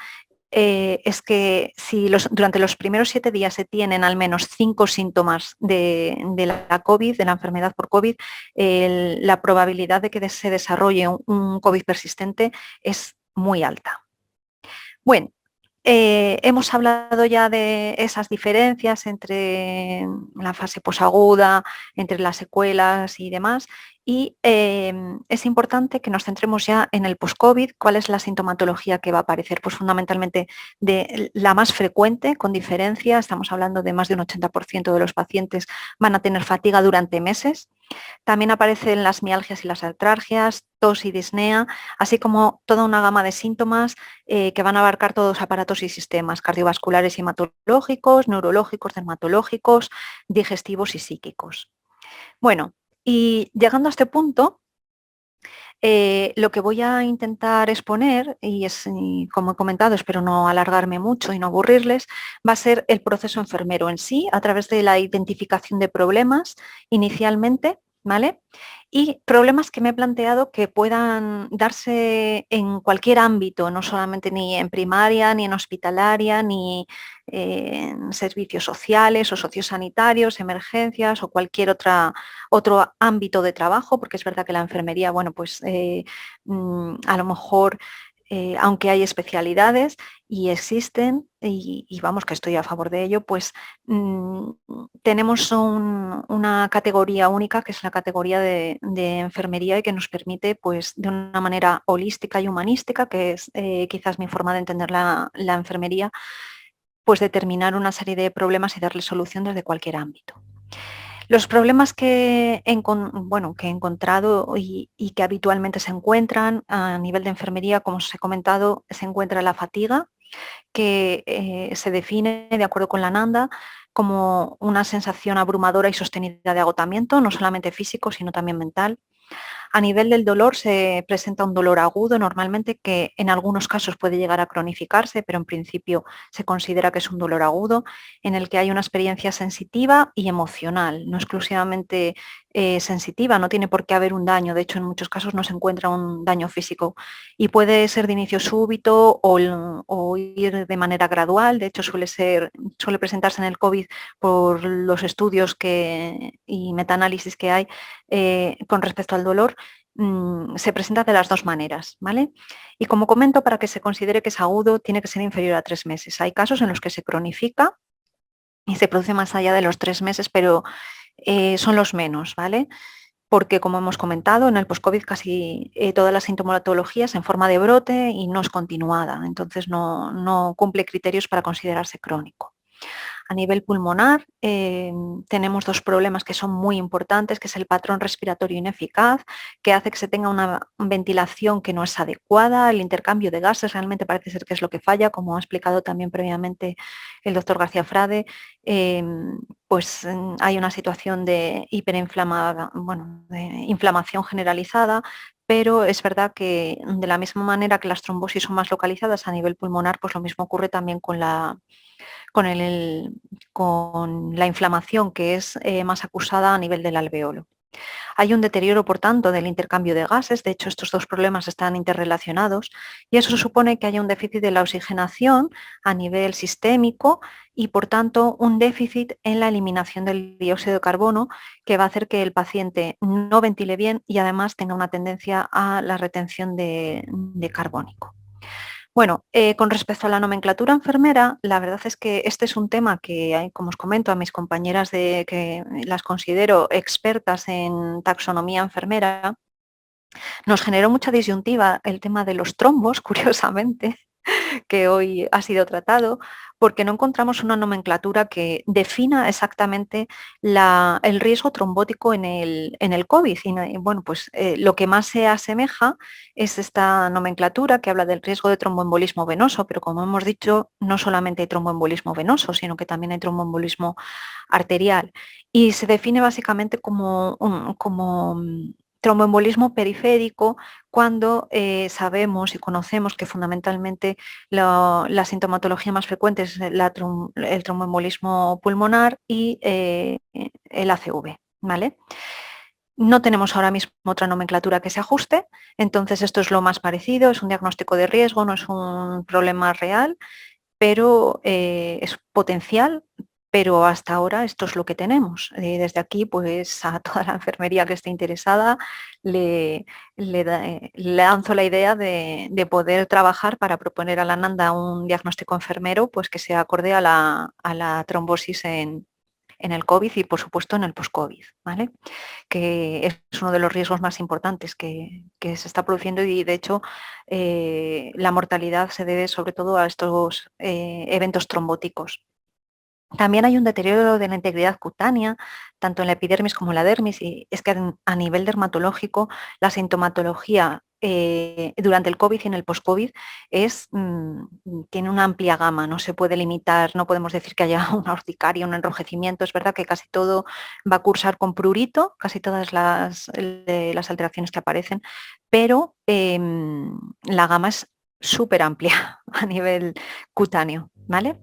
Speaker 3: es que si durante los primeros 7 días se tienen al menos 5 síntomas de la COVID, de la enfermedad por COVID, la probabilidad de que se desarrolle un COVID persistente es muy alta. Bueno, hemos hablado ya de esas diferencias entre la fase posaguda, entre las secuelas y demás, y es importante que nos centremos ya en el post-COVID. ¿Cuál es la sintomatología que va a aparecer? Pues fundamentalmente de la más frecuente, con diferencia, estamos hablando de más de un 80% de los pacientes van a tener fatiga durante meses. También aparecen las mialgias y las artralgias, tos y disnea, así como toda una gama de síntomas que van a abarcar todos los aparatos y sistemas cardiovasculares y hematológicos, neurológicos, dermatológicos, digestivos y psíquicos. Bueno, y llegando a este punto, Lo que voy a intentar exponer, y como he comentado, espero no alargarme mucho y no aburrirles, va a ser el proceso enfermero en sí, a través de la identificación de problemas inicialmente, ¿vale? Y problemas que me he planteado que puedan darse en cualquier ámbito, no solamente ni en primaria, ni en hospitalaria, ni en servicios sociales o sociosanitarios, emergencias o cualquier otro ámbito de trabajo, porque es verdad que la enfermería, bueno, pues a lo mejor, aunque hay especialidades y existen, y vamos que estoy a favor de ello, pues tenemos una categoría única, que es la categoría de enfermería, y que nos permite, pues de una manera holística y humanística, que es quizás mi forma de entender la enfermería, pues determinar una serie de problemas y darle solución desde cualquier ámbito. Los problemas que he encontrado y que habitualmente se encuentran a nivel de enfermería, como os he comentado, se encuentra la fatiga, que se define, de acuerdo con la NANDA, como una sensación abrumadora y sostenida de agotamiento, no solamente físico, sino también mental. A nivel del dolor se presenta un dolor agudo normalmente, que en algunos casos puede llegar a cronificarse, pero en principio se considera que es un dolor agudo en el que hay una experiencia sensitiva y emocional, no exclusivamente sensitiva, no tiene por qué haber un daño, de hecho en muchos casos no se encuentra un daño físico y puede ser de inicio súbito o ir de manera gradual, de hecho suele presentarse en el COVID por los estudios y metaanálisis que hay con respecto al dolor. Se presenta de las dos maneras, ¿vale? Y como comento, para que se considere que es agudo, tiene que ser inferior a 3 meses. Hay casos en los que se cronifica y se produce más allá de los 3 meses, pero son los menos, ¿vale? Porque, como hemos comentado, en el post-COVID casi toda la sintomatología es en forma de brote y no es continuada, entonces no cumple criterios para considerarse crónico. A nivel pulmonar tenemos dos problemas que son muy importantes, que es el patrón respiratorio ineficaz, que hace que se tenga una ventilación que no es adecuada, el intercambio de gases realmente parece ser que es lo que falla, como ha explicado también previamente el doctor García Frade. Pues hay una situación de inflamación generalizada, pero es verdad que de la misma manera que las trombosis son más localizadas a nivel pulmonar, pues lo mismo ocurre también con la inflamación, que es más acusada a nivel del alveolo. Hay un deterioro, por tanto, del intercambio de gases, de hecho estos dos problemas están interrelacionados y eso supone que haya un déficit de la oxigenación a nivel sistémico y, por tanto, un déficit en la eliminación del dióxido de carbono, que va a hacer que el paciente no ventile bien y además tenga una tendencia a la retención de carbónico. Bueno, con respecto a la nomenclatura enfermera, la verdad es que este es un tema que, como os comento, a mis compañeras que las considero expertas en taxonomía enfermera, nos generó mucha disyuntiva el tema de los trombos, curiosamente, que hoy ha sido tratado, porque no encontramos una nomenclatura que defina exactamente el riesgo trombótico en el COVID. Y bueno, pues lo que más se asemeja es esta nomenclatura que habla del riesgo de tromboembolismo venoso, pero como hemos dicho, no solamente hay tromboembolismo venoso, sino que también hay tromboembolismo arterial. Y se define básicamente como tromboembolismo periférico cuando sabemos y conocemos que fundamentalmente la sintomatología más frecuente es el tromboembolismo pulmonar y el ACV, ¿vale? No tenemos ahora mismo otra nomenclatura que se ajuste, entonces esto es lo más parecido, es un diagnóstico de riesgo, no es un problema real, pero es potencial, pero hasta ahora esto es lo que tenemos. Desde aquí, pues a toda la enfermería que esté interesada, le lanzo la idea de poder trabajar para proponer a la NANDA un diagnóstico enfermero pues que sea acorde a la trombosis en el COVID y, por supuesto, en el post-COVID, ¿vale? Que es uno de los riesgos más importantes que se está produciendo y, de hecho, la mortalidad se debe sobre todo a estos eventos trombóticos. También hay un deterioro de la integridad cutánea, tanto en la epidermis como en la dermis, y es que a nivel dermatológico la sintomatología durante el COVID y en el post-COVID tiene una amplia gama, no se puede limitar, no podemos decir que haya una urticaria, un enrojecimiento. Es verdad que casi todo va a cursar con prurito, casi todas las alteraciones que aparecen, pero la gama es súper amplia a nivel cutáneo, ¿vale?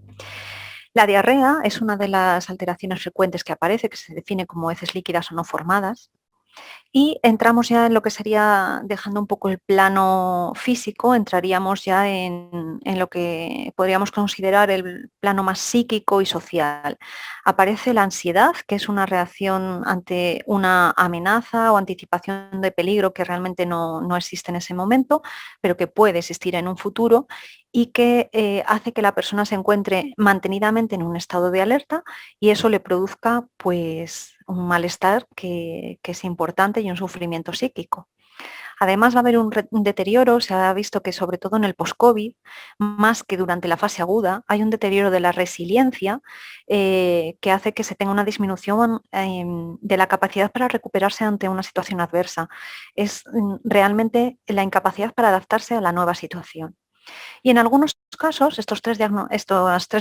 Speaker 3: La diarrea es una de las alteraciones frecuentes que aparece, que se define como heces líquidas o no formadas. Y entramos ya en lo que sería, dejando un poco el plano físico, entraríamos ya en lo que podríamos considerar el plano más psíquico y social. Aparece la ansiedad, que es una reacción ante una amenaza o anticipación de peligro que realmente no existe en ese momento, pero que puede existir en un futuro y que hace que la persona se encuentre mantenidamente en un estado de alerta y eso le produzca pues un malestar que es importante y un sufrimiento psíquico. Además va a haber un deterioro, se ha visto que sobre todo en el post-COVID, más que durante la fase aguda, hay un deterioro de la resiliencia que hace que se tenga una disminución de la capacidad para recuperarse ante una situación adversa. Es realmente la incapacidad para adaptarse a la nueva situación. Y en algunos casos, estas tres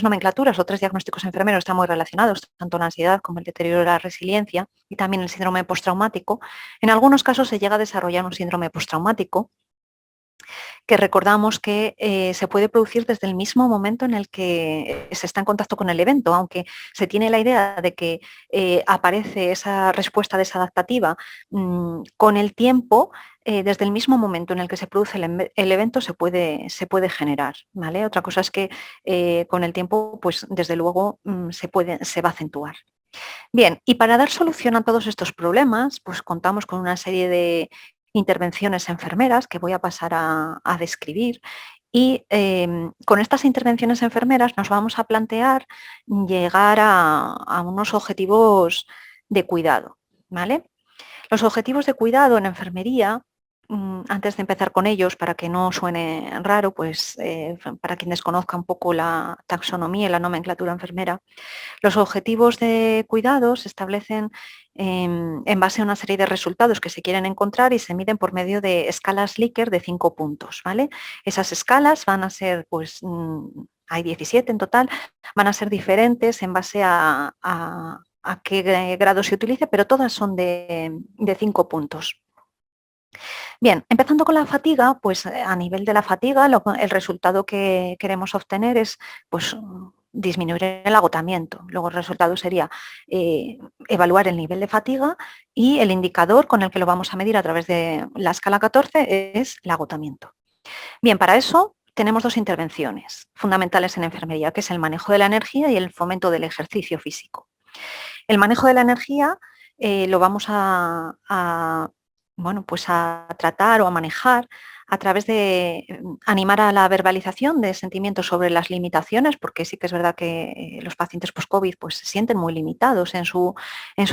Speaker 3: nomenclaturas o tres diagnósticos enfermeros están muy relacionados, tanto la ansiedad como el deterioro de la resiliencia y también el síndrome postraumático. En algunos casos se llega a desarrollar un síndrome postraumático que recordamos que se puede producir desde el mismo momento en el que se está en contacto con el evento, aunque se tiene la idea de que aparece esa respuesta desadaptativa con el tiempo. Desde el mismo momento en el que se produce el evento se puede generar, ¿vale? Otra cosa es que con el tiempo, pues desde luego se va a acentuar. Bien, y para dar solución a todos estos problemas, pues contamos con una serie de intervenciones enfermeras que voy a pasar a describir. Y con estas intervenciones enfermeras nos vamos a plantear llegar a unos objetivos de cuidado, ¿vale? Los objetivos de cuidado en enfermería, antes de empezar con ellos, para que no suene raro, pues para quien desconozca un poco la taxonomía y la nomenclatura enfermera, los objetivos de cuidado se establecen en base a una serie de resultados que se quieren encontrar y se miden por medio de escalas Likert de 5 puntos, ¿vale? Esas escalas van a ser, pues, hay 17 en total, van a ser diferentes en base a qué grado se utilice, pero todas son de 5 puntos. Bien, empezando con la fatiga, pues a nivel de la fatiga, el resultado que queremos obtener es pues, disminuir el agotamiento. Luego el resultado sería evaluar el nivel de fatiga y el indicador con el que lo vamos a medir a través de la escala 14 es el agotamiento. Bien, para eso tenemos dos intervenciones fundamentales en enfermería, que es el manejo de la energía y el fomento del ejercicio físico. El manejo de la energía lo vamos a tratar o a manejar a través de animar a la verbalización de sentimientos sobre las limitaciones, porque sí que es verdad que los pacientes post-COVID pues, se sienten muy limitados en su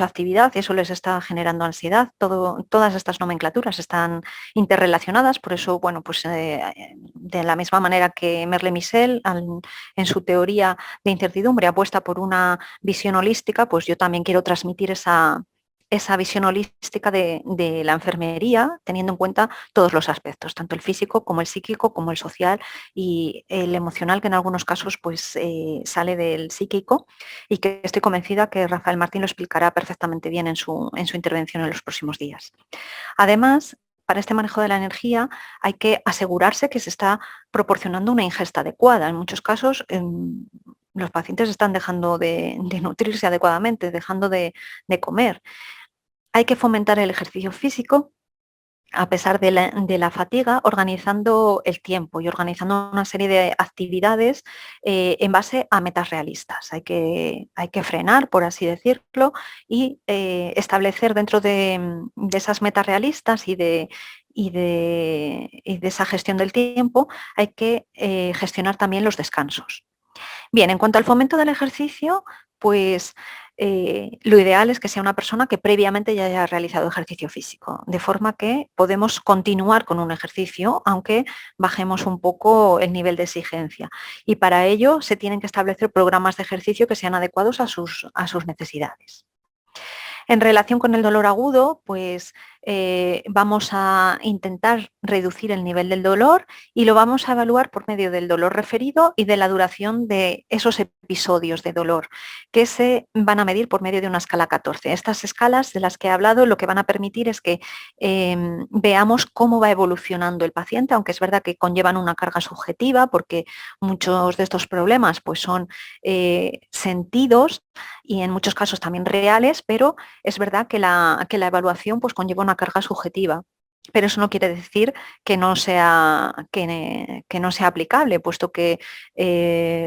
Speaker 3: actividad y eso les está generando ansiedad. Todas estas nomenclaturas están interrelacionadas, por eso, bueno, pues de la misma manera que Merle-Michel en su teoría de incertidumbre apuesta por una visión holística, pues yo también quiero transmitir esa visión holística de la enfermería, teniendo en cuenta todos los aspectos, tanto el físico como el psíquico, como el social y el emocional, que en algunos casos pues, sale del psíquico y que estoy convencida que Rafael Martín lo explicará perfectamente bien en su intervención en los próximos días. Además, para este manejo de la energía hay que asegurarse que se está proporcionando una ingesta adecuada. En muchos casos los pacientes están dejando de nutrirse adecuadamente, dejando de comer. Hay que fomentar el ejercicio físico a pesar de la fatiga, organizando el tiempo y organizando una serie de actividades en base a metas realistas. Hay que frenar, por así decirlo, y establecer dentro de esas metas realistas y de esa gestión del tiempo, hay que gestionar también los descansos. Bien, en cuanto al fomento del ejercicio, pues lo ideal es que sea una persona que previamente ya haya realizado ejercicio físico, de forma que podemos continuar con un ejercicio, aunque bajemos un poco el nivel de exigencia. Y para ello se tienen que establecer programas de ejercicio que sean adecuados a sus necesidades. En relación con el dolor agudo, pues vamos a intentar reducir el nivel del dolor y lo vamos a evaluar por medio del dolor referido y de la duración de esos episodios de dolor, que se van a medir por medio de una escala 14. Estas escalas de las que he hablado lo que van a permitir es que veamos cómo va evolucionando el paciente, aunque es verdad que conllevan una carga subjetiva, porque muchos de estos problemas pues, son sentidos y en muchos casos también reales, pero es verdad que la evaluación pues, conlleva una carga subjetiva. Pero eso no quiere decir que no sea aplicable, puesto que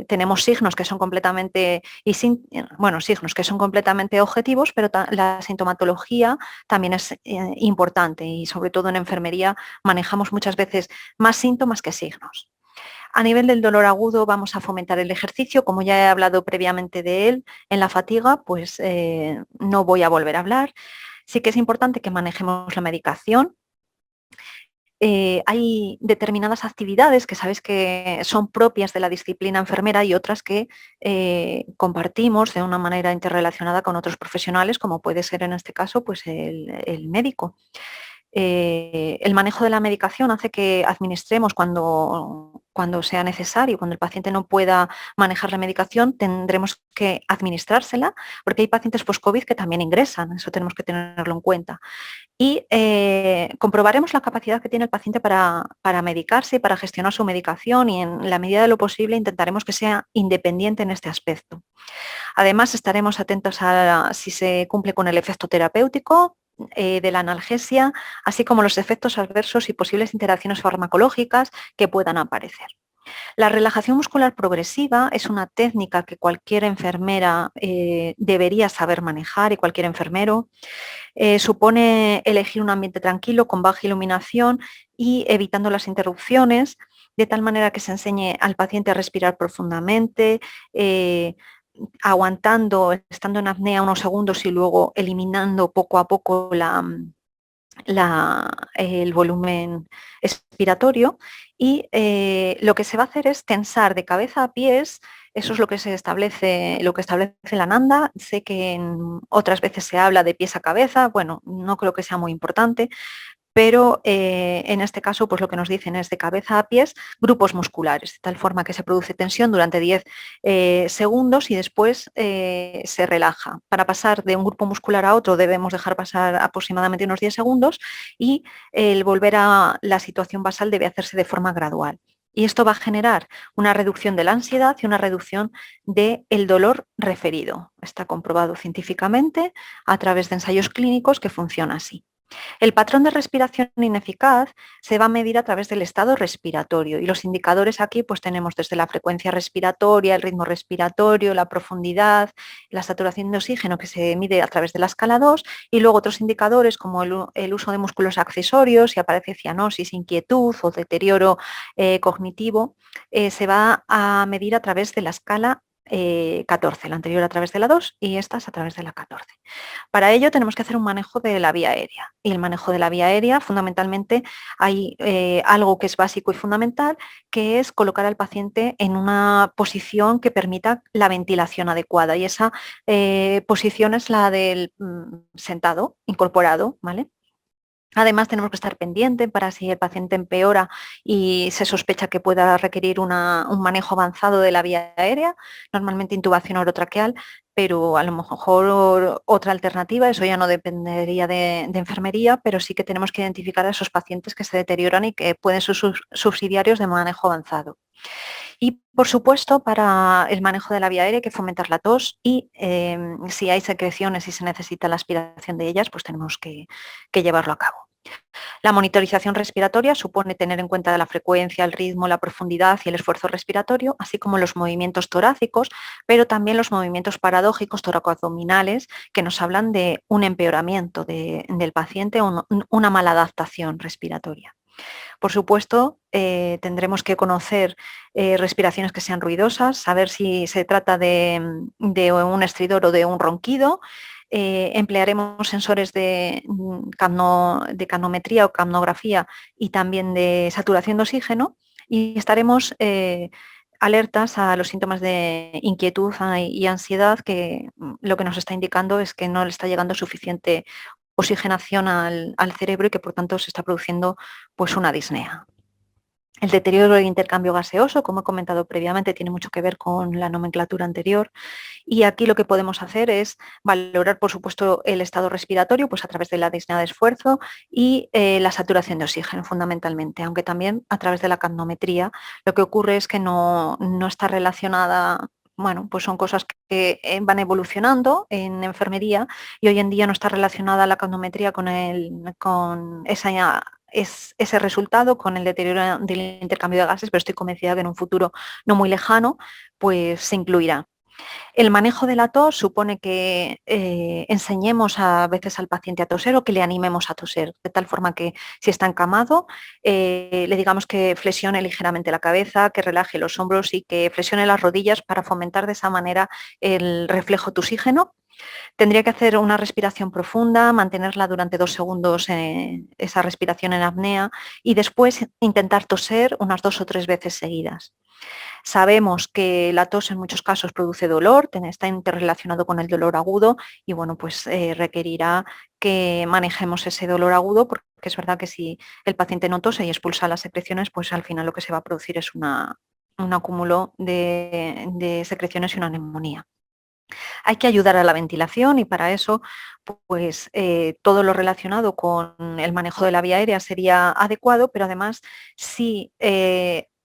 Speaker 3: tenemos signos que son completamente signos que son completamente objetivos, pero la sintomatología también es importante y sobre todo en enfermería manejamos muchas veces más síntomas que signos. A nivel del dolor agudo vamos a fomentar el ejercicio, como ya he hablado previamente de él. En la fatiga, pues no voy a volver a hablar. Sí que es importante que manejemos la medicación. Hay determinadas actividades que sabéis que son propias de la disciplina enfermera y otras que compartimos de una manera interrelacionada con otros profesionales, como puede ser en este caso pues el médico. El manejo de la medicación hace que administremos cuando sea necesario, cuando el paciente no pueda manejar la medicación, tendremos que administrársela, porque hay pacientes post-COVID que también ingresan, eso tenemos que tenerlo en cuenta. Y comprobaremos la capacidad que tiene el paciente para medicarse y para gestionar su medicación y en la medida de lo posible intentaremos que sea independiente en este aspecto. Además, estaremos atentos a si se cumple con el efecto terapéutico de la analgesia, así como los efectos adversos y posibles interacciones farmacológicas que puedan aparecer. La relajación muscular progresiva es una técnica que cualquier enfermera debería saber manejar y cualquier enfermero. Supone elegir un ambiente tranquilo, con baja iluminación y evitando las interrupciones, de tal manera que se enseñe al paciente a respirar profundamente, aguantando, estando en apnea unos segundos y luego eliminando poco a poco el volumen expiratorio y lo que se va a hacer es tensar de cabeza a pies. Eso es lo que establece la Ananda. Sé que en otras veces se habla de pies a cabeza, bueno, no creo que sea muy importante, pero en este caso pues lo que nos dicen es de cabeza a pies grupos musculares, de tal forma que se produce tensión durante 10 segundos y después se relaja. Para pasar de un grupo muscular a otro debemos dejar pasar aproximadamente unos 10 segundos y el volver a la situación basal debe hacerse de forma gradual. Y esto va a generar una reducción de la ansiedad y una reducción del dolor referido. Está comprobado científicamente a través de ensayos clínicos que funciona así. El patrón de respiración ineficaz se va a medir a través del estado respiratorio y los indicadores aquí pues tenemos desde la frecuencia respiratoria, el ritmo respiratorio, la profundidad, la saturación de oxígeno que se mide a través de la escala 2 y luego otros indicadores como el uso de músculos accesorios, si aparece cianosis, inquietud o deterioro cognitivo, se va a medir a través de la escala 14, la anterior a través de la 2 y estas a través de la 14. Para ello tenemos que hacer un manejo de la vía aérea y el manejo de la vía aérea fundamentalmente hay algo que es básico y fundamental, que es colocar al paciente en una posición que permita la ventilación adecuada y esa posición es la del sentado, incorporado, ¿vale? Además, tenemos que estar pendiente para si el paciente empeora y se sospecha que pueda requerir un manejo avanzado de la vía aérea, normalmente intubación orotraqueal, pero a lo mejor otra alternativa, eso ya no dependería de enfermería, pero sí que tenemos que identificar a esos pacientes que se deterioran y que pueden ser subsidiarios de manejo avanzado. Y, por supuesto, para el manejo de la vía aérea hay que fomentar la tos y si hay secreciones y se necesita la aspiración de ellas, pues tenemos que llevarlo a cabo. La monitorización respiratoria supone tener en cuenta la frecuencia, el ritmo, la profundidad y el esfuerzo respiratorio, así como los movimientos torácicos, pero también los movimientos paradójicos toracoabdominales que nos hablan de un empeoramiento del paciente o una mala adaptación respiratoria. Por supuesto, tendremos que conocer respiraciones que sean ruidosas, saber si se trata de un estridor o de un ronquido. Emplearemos sensores de canometría o capnografía y también de saturación de oxígeno y estaremos alertas a los síntomas de inquietud y ansiedad que lo que nos está indicando es que no le está llegando suficiente oxigenación al cerebro y que por tanto se está produciendo pues una disnea. El deterioro del intercambio gaseoso, como he comentado previamente, tiene mucho que ver con la nomenclatura anterior, y aquí lo que podemos hacer es valorar, por supuesto, el estado respiratorio pues a través de la disnea de esfuerzo y la saturación de oxígeno fundamentalmente, aunque también a través de la capnometría. Lo que ocurre es que no está relacionada. Bueno, pues son cosas que van evolucionando en enfermería y hoy en día no está relacionada la capnometría con ese resultado, con el deterioro del intercambio de gases, pero estoy convencida que en un futuro no muy lejano pues se incluirá. El manejo de la tos supone que enseñemos a veces al paciente a toser o que le animemos a toser, de tal forma que si está encamado, le digamos que flexione ligeramente la cabeza, que relaje los hombros y que flexione las rodillas para fomentar de esa manera el reflejo tusígeno. Tendría que hacer una respiración profunda, mantenerla durante 2 segundos, esa respiración en apnea, y después intentar toser unas 2 o 3 veces seguidas. Sabemos que la tos en muchos casos produce dolor, está interrelacionado con el dolor agudo y bueno, pues requerirá que manejemos ese dolor agudo, porque es verdad que si el paciente no tose y expulsa las secreciones, pues al final lo que se va a producir es un acúmulo de secreciones y una neumonía. Hay que ayudar a la ventilación y para eso pues todo lo relacionado con el manejo de la vía aérea sería adecuado, pero además si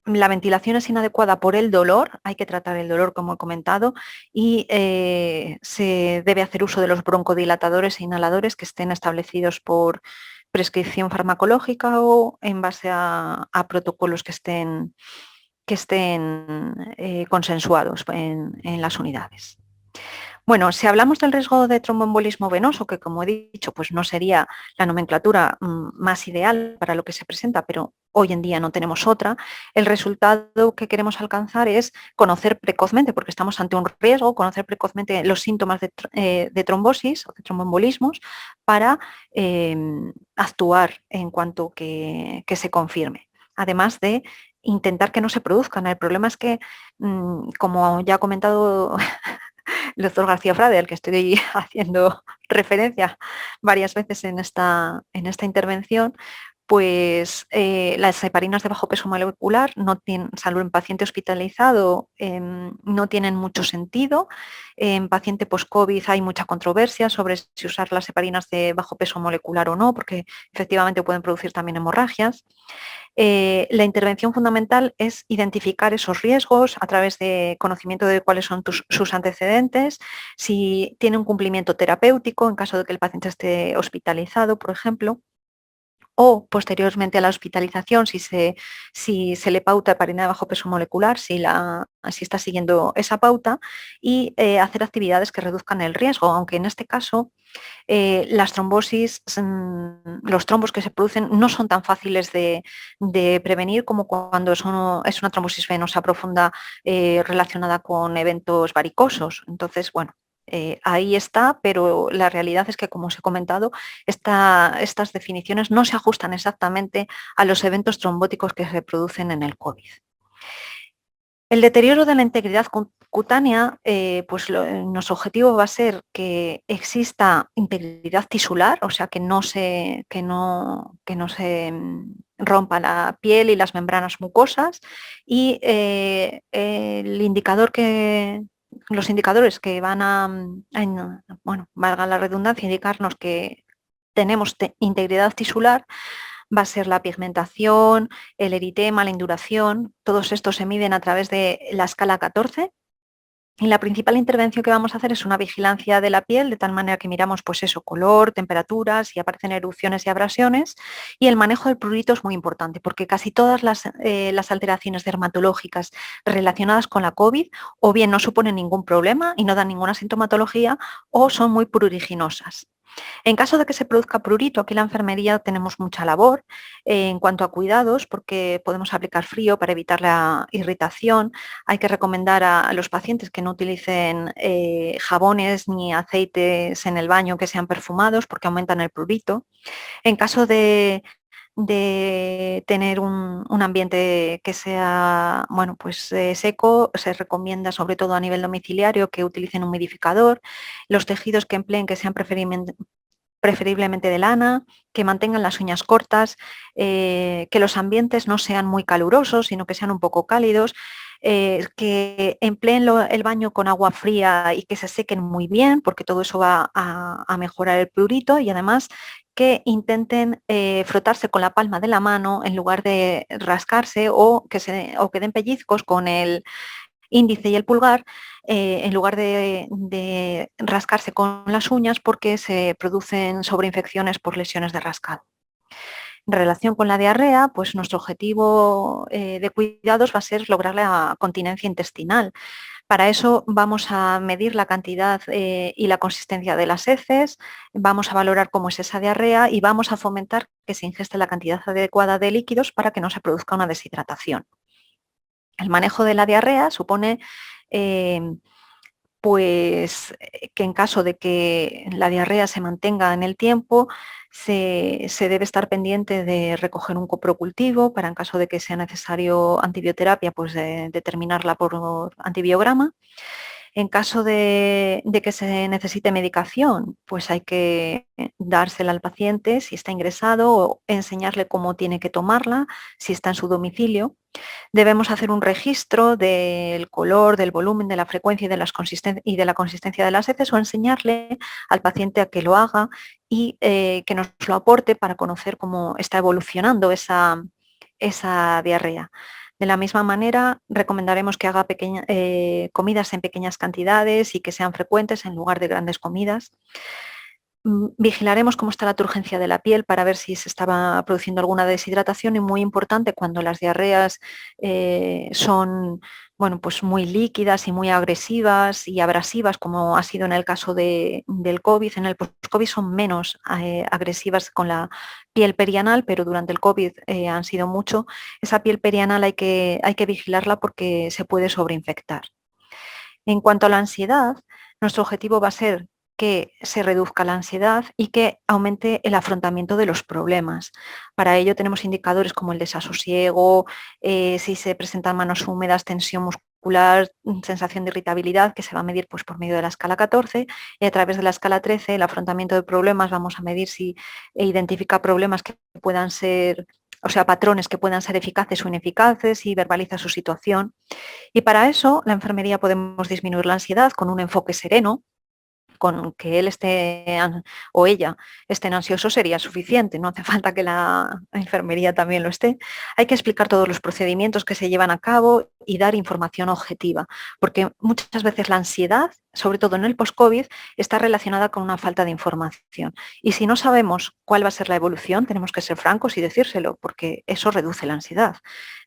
Speaker 3: la ventilación es inadecuada por el dolor, hay que tratar el dolor como he comentado y se debe hacer uso de los broncodilatadores e inhaladores que estén establecidos por prescripción farmacológica o en base a protocolos que estén consensuados en las unidades. Bueno, si hablamos del riesgo de tromboembolismo venoso, que como he dicho, pues no sería la nomenclatura más ideal para lo que se presenta, pero hoy en día no tenemos otra, el resultado que queremos alcanzar es conocer precozmente, porque estamos ante un riesgo, conocer precozmente los síntomas de trombosis o de tromboembolismos para actuar en cuanto que se confirme. Además de intentar que no se produzcan. El problema es que, como ya ha comentado el doctor García Frade, al que estoy haciendo referencia varias veces en esta intervención, pues las heparinas de bajo peso molecular, salvo en paciente hospitalizado, no tienen mucho sentido. En paciente post-COVID hay mucha controversia sobre si usar las heparinas de bajo peso molecular o no, porque efectivamente pueden producir también hemorragias. La intervención fundamental es identificar esos riesgos a través de conocimiento de cuáles son sus antecedentes, si tiene un cumplimiento terapéutico en caso de que el paciente esté hospitalizado, por ejemplo, o posteriormente a la hospitalización, si se le pauta heparina de bajo peso molecular, si está siguiendo esa pauta, y hacer actividades que reduzcan el riesgo, aunque en este caso las trombosis, los trombos que se producen no son tan fáciles de prevenir como cuando es una trombosis venosa profunda relacionada con eventos varicosos. Entonces, bueno, ahí está, pero la realidad es que, como os he comentado, estas definiciones no se ajustan exactamente a los eventos trombóticos que se producen en el COVID. El deterioro de la integridad cutánea, pues nuestro objetivo va a ser que exista integridad tisular, o sea, que no se rompa la piel y las membranas mucosas, y los indicadores que van bueno, valga la redundancia, indicarnos que tenemos integridad tisular, va a ser la pigmentación, el eritema, la induración. Todos estos se miden a través de la escala 14. Y la principal intervención que vamos a hacer es una vigilancia de la piel, de tal manera que miramos pues eso, color, temperaturas, si aparecen erupciones y abrasiones. Y el manejo del prurito es muy importante, porque casi todas las alteraciones dermatológicas relacionadas con la COVID o bien no suponen ningún problema y no dan ninguna sintomatología, o son muy pruriginosas. En caso de que se produzca prurito, aquí en la enfermería tenemos mucha labor en cuanto a cuidados, porque podemos aplicar frío para evitar la irritación. Hay que recomendar a los pacientes que no utilicen jabones ni aceites en el baño que sean perfumados, porque aumentan el prurito. En caso de tener un ambiente que sea seco, se recomienda, sobre todo a nivel domiciliario, que utilicen un humidificador. Los tejidos que empleen que sean preferiblemente de lana, que mantengan las uñas cortas, que los ambientes no sean muy calurosos, sino que sean un poco cálidos, que empleen el baño con agua fría y que se sequen muy bien, porque todo eso va a mejorar el prurito, y además que intenten frotarse con la palma de la mano en lugar de rascarse, o que den pellizcos con el índice y el pulgar, en lugar de rascarse con las uñas, porque se producen sobreinfecciones por lesiones de rascado. En relación con la diarrea, pues nuestro objetivo de cuidados va a ser lograr la continencia intestinal. Para eso vamos a medir la cantidad y la consistencia de las heces, vamos a valorar cómo es esa diarrea y vamos a fomentar que se ingeste la cantidad adecuada de líquidos para que no se produzca una deshidratación. El manejo de la diarrea supone que en caso de que la diarrea se mantenga en el tiempo, se debe estar pendiente de recoger un coprocultivo para, en caso de que sea necesario antibioterapia, pues determinarla por antibiograma. En caso de que se necesite medicación, pues hay que dársela al paciente si está ingresado, o enseñarle cómo tiene que tomarla si está en su domicilio. Debemos hacer un registro del color, del volumen, de la frecuencia y de la consistencia de las heces, o enseñarle al paciente a que lo haga y que nos lo aporte para conocer cómo está evolucionando esa diarrea. De la misma manera, recomendaremos que haga comidas en pequeñas cantidades y que sean frecuentes en lugar de grandes comidas. Vigilaremos cómo está la turgencia de la piel para ver si se estaba produciendo alguna deshidratación, y muy importante, cuando las diarreas son pues muy líquidas y muy agresivas y abrasivas, como ha sido en el caso del COVID. En el post-COVID son menos agresivas con la piel perianal, pero durante el COVID han sido mucho. Esa piel perianal hay que vigilarla porque se puede sobreinfectar. En cuanto a la ansiedad, nuestro objetivo va a ser que se reduzca la ansiedad y que aumente el afrontamiento de los problemas. Para ello tenemos indicadores como el desasosiego, si se presentan manos húmedas, tensión muscular, sensación de irritabilidad, que se va a medir pues por medio de la escala 14, y a través de la escala 13, el afrontamiento de problemas, vamos a medir si identifica problemas que puedan ser, patrones que puedan ser eficaces o ineficaces, y verbaliza su situación. Y para eso, la enfermería podemos disminuir la ansiedad con un enfoque sereno. Con que él o ella estén ansiosos sería suficiente, no hace falta que la enfermería también lo esté. Hay que explicar todos los procedimientos que se llevan a cabo y dar información objetiva, porque muchas veces la ansiedad, sobre todo en el post-COVID, está relacionada con una falta de información. Y si no sabemos cuál va a ser la evolución, tenemos que ser francos y decírselo, porque eso reduce la ansiedad.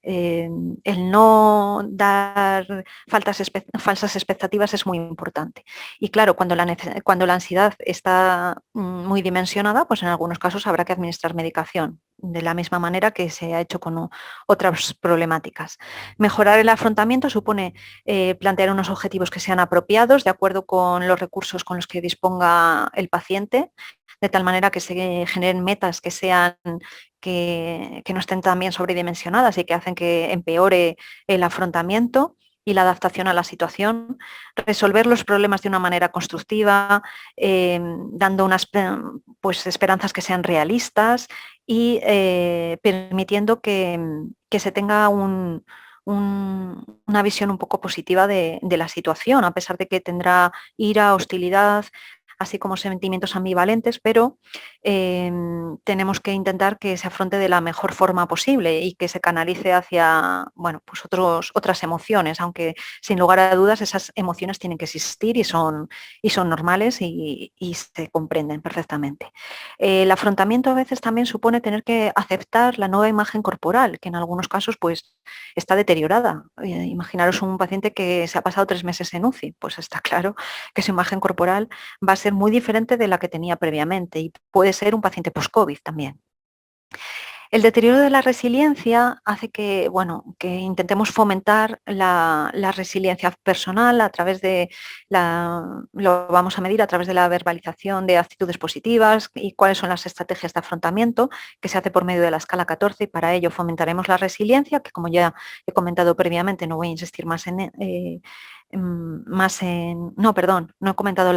Speaker 3: El no dar falsas expectativas es muy importante. Y claro, cuando la ansiedad está muy dimensionada, pues en algunos casos habrá que administrar medicación, de la misma manera que se ha hecho con otras problemáticas. Mejorar el afrontamiento supone plantear unos objetivos que sean apropiados, de acuerdo con los recursos con los que disponga el paciente, de tal manera que se generen metas que no estén tan bien sobredimensionadas y que hacen que empeore el afrontamiento y la adaptación a la situación. Resolver los problemas de una manera constructiva, dando unas esperanzas que sean realistas, y permitiendo que se tenga una visión un poco positiva de la situación, a pesar de que tendrá ira, hostilidad, así como sentimientos ambivalentes, pero tenemos que intentar que se afronte de la mejor forma posible y que se canalice hacia otras emociones, aunque sin lugar a dudas esas emociones tienen que existir y son normales y se comprenden perfectamente. El afrontamiento a veces también supone tener que aceptar la nueva imagen corporal, que en algunos casos pues está deteriorada. Imaginaros un paciente que se ha pasado 3 meses en UCI, pues está claro que su imagen corporal va a ser muy diferente de la que tenía previamente, y puede ser un paciente post-COVID también. El deterioro de la resiliencia hace que intentemos fomentar la resiliencia personal a través de lo vamos a medir a través de la verbalización de actitudes positivas y cuáles son las estrategias de afrontamiento, que se hace por medio de la escala 14, y para ello fomentaremos la resiliencia, que como ya he comentado previamente, no voy a insistir más en más en... No, perdón, no he comentado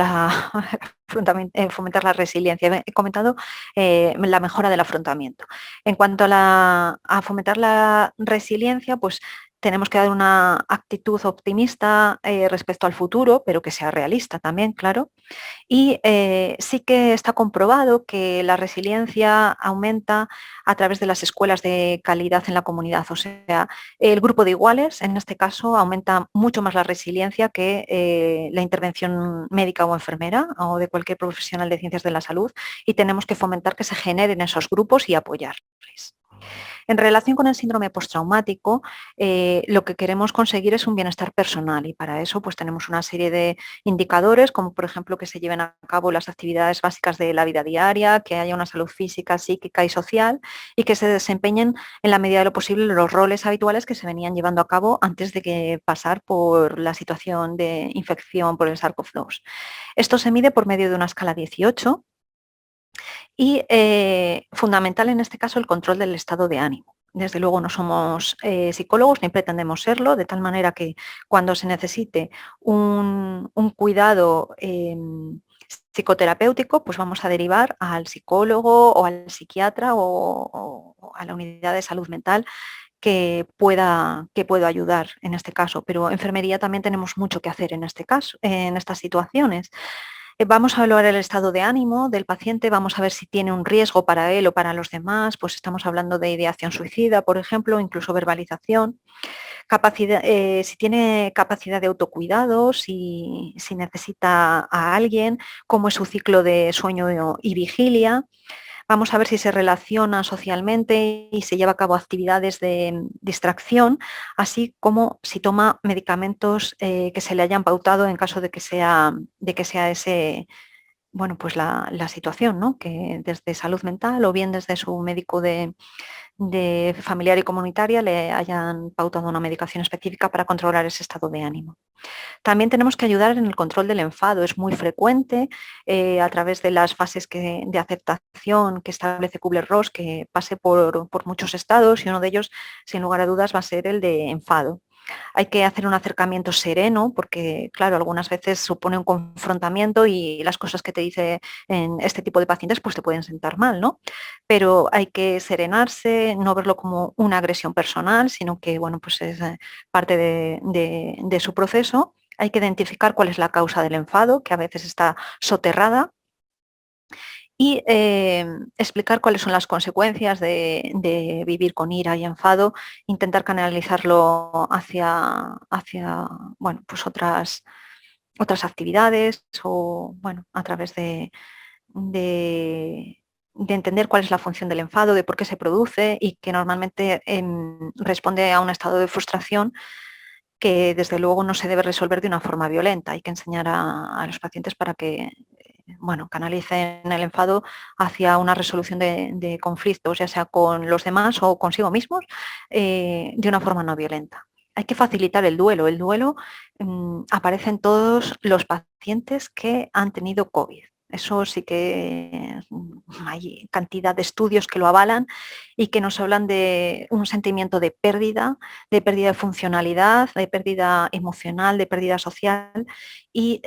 Speaker 3: fomentar la resiliencia, he comentado la mejora del afrontamiento. En cuanto a fomentar la resiliencia, pues tenemos que dar una actitud optimista respecto al futuro, pero que sea realista también, claro. Y sí que está comprobado que la resiliencia aumenta a través de las escuelas de calidad en la comunidad. O sea, el grupo de iguales, en este caso, aumenta mucho más la resiliencia que la intervención médica o enfermera o de cualquier profesional de ciencias de la salud, y tenemos que fomentar que se generen esos grupos y apoyarles. En relación con el síndrome postraumático, lo que queremos conseguir es un bienestar personal, y para eso pues tenemos una serie de indicadores, como por ejemplo que se lleven a cabo las actividades básicas de la vida diaria, que haya una salud física, psíquica y social, y que se desempeñen en la medida de lo posible los roles habituales que se venían llevando a cabo antes de que pasar por la situación de infección por el SARS-CoV-2. Esto se mide por medio de una escala 18, y fundamental en este caso el control del estado de ánimo. Desde luego no somos psicólogos ni pretendemos serlo, de tal manera que cuando se necesite un cuidado psicoterapéutico, pues vamos a derivar al psicólogo o al psiquiatra o a la unidad de salud mental que pueda ayudar en este caso. Pero enfermería también tenemos mucho que hacer en este caso, en estas situaciones. Vamos a evaluar el estado de ánimo del paciente, vamos a ver si tiene un riesgo para él o para los demás, pues estamos hablando de ideación suicida, por ejemplo, incluso verbalización, si tiene capacidad de autocuidado, si necesita a alguien, cómo es su ciclo de sueño y vigilia. Vamos a ver si se relaciona socialmente y se lleva a cabo actividades de distracción, así como si toma medicamentos que se le hayan pautado en caso de que sea ese, bueno, pues la situación, ¿no? Que desde salud mental o bien desde su médico de familiar y comunitaria le hayan pautado una medicación específica para controlar ese estado de ánimo. También tenemos que ayudar en el control del enfado. Es muy frecuente a través de las fases de aceptación que establece Kubler-Ross, que pase por muchos estados, y uno de ellos, sin lugar a dudas, va a ser el de enfado. Hay que hacer un acercamiento sereno porque, claro, algunas veces supone un confrontamiento y las cosas que te dice en este tipo de pacientes pues te pueden sentar mal, ¿no? Pero hay que serenarse, no verlo como una agresión personal, sino que, bueno, pues es parte de su proceso. Hay que identificar cuál es la causa del enfado, que a veces está soterrada, y explicar cuáles son las consecuencias de vivir con ira y enfado, intentar canalizarlo hacia bueno, pues otras actividades o bueno, a través de entender cuál es la función del enfado, de por qué se produce y que normalmente responde a un estado de frustración que desde luego no se debe resolver de una forma violenta. Hay que enseñar a los pacientes para que bueno, canalicen el enfado hacia una resolución de conflictos, ya sea con los demás o consigo mismos, de una forma no violenta. Hay que facilitar el duelo. El duelo aparece en todos los pacientes que han tenido COVID. Eso sí que hay cantidad de estudios que lo avalan y que nos hablan de un sentimiento de pérdida de funcionalidad, de pérdida emocional, de pérdida social, y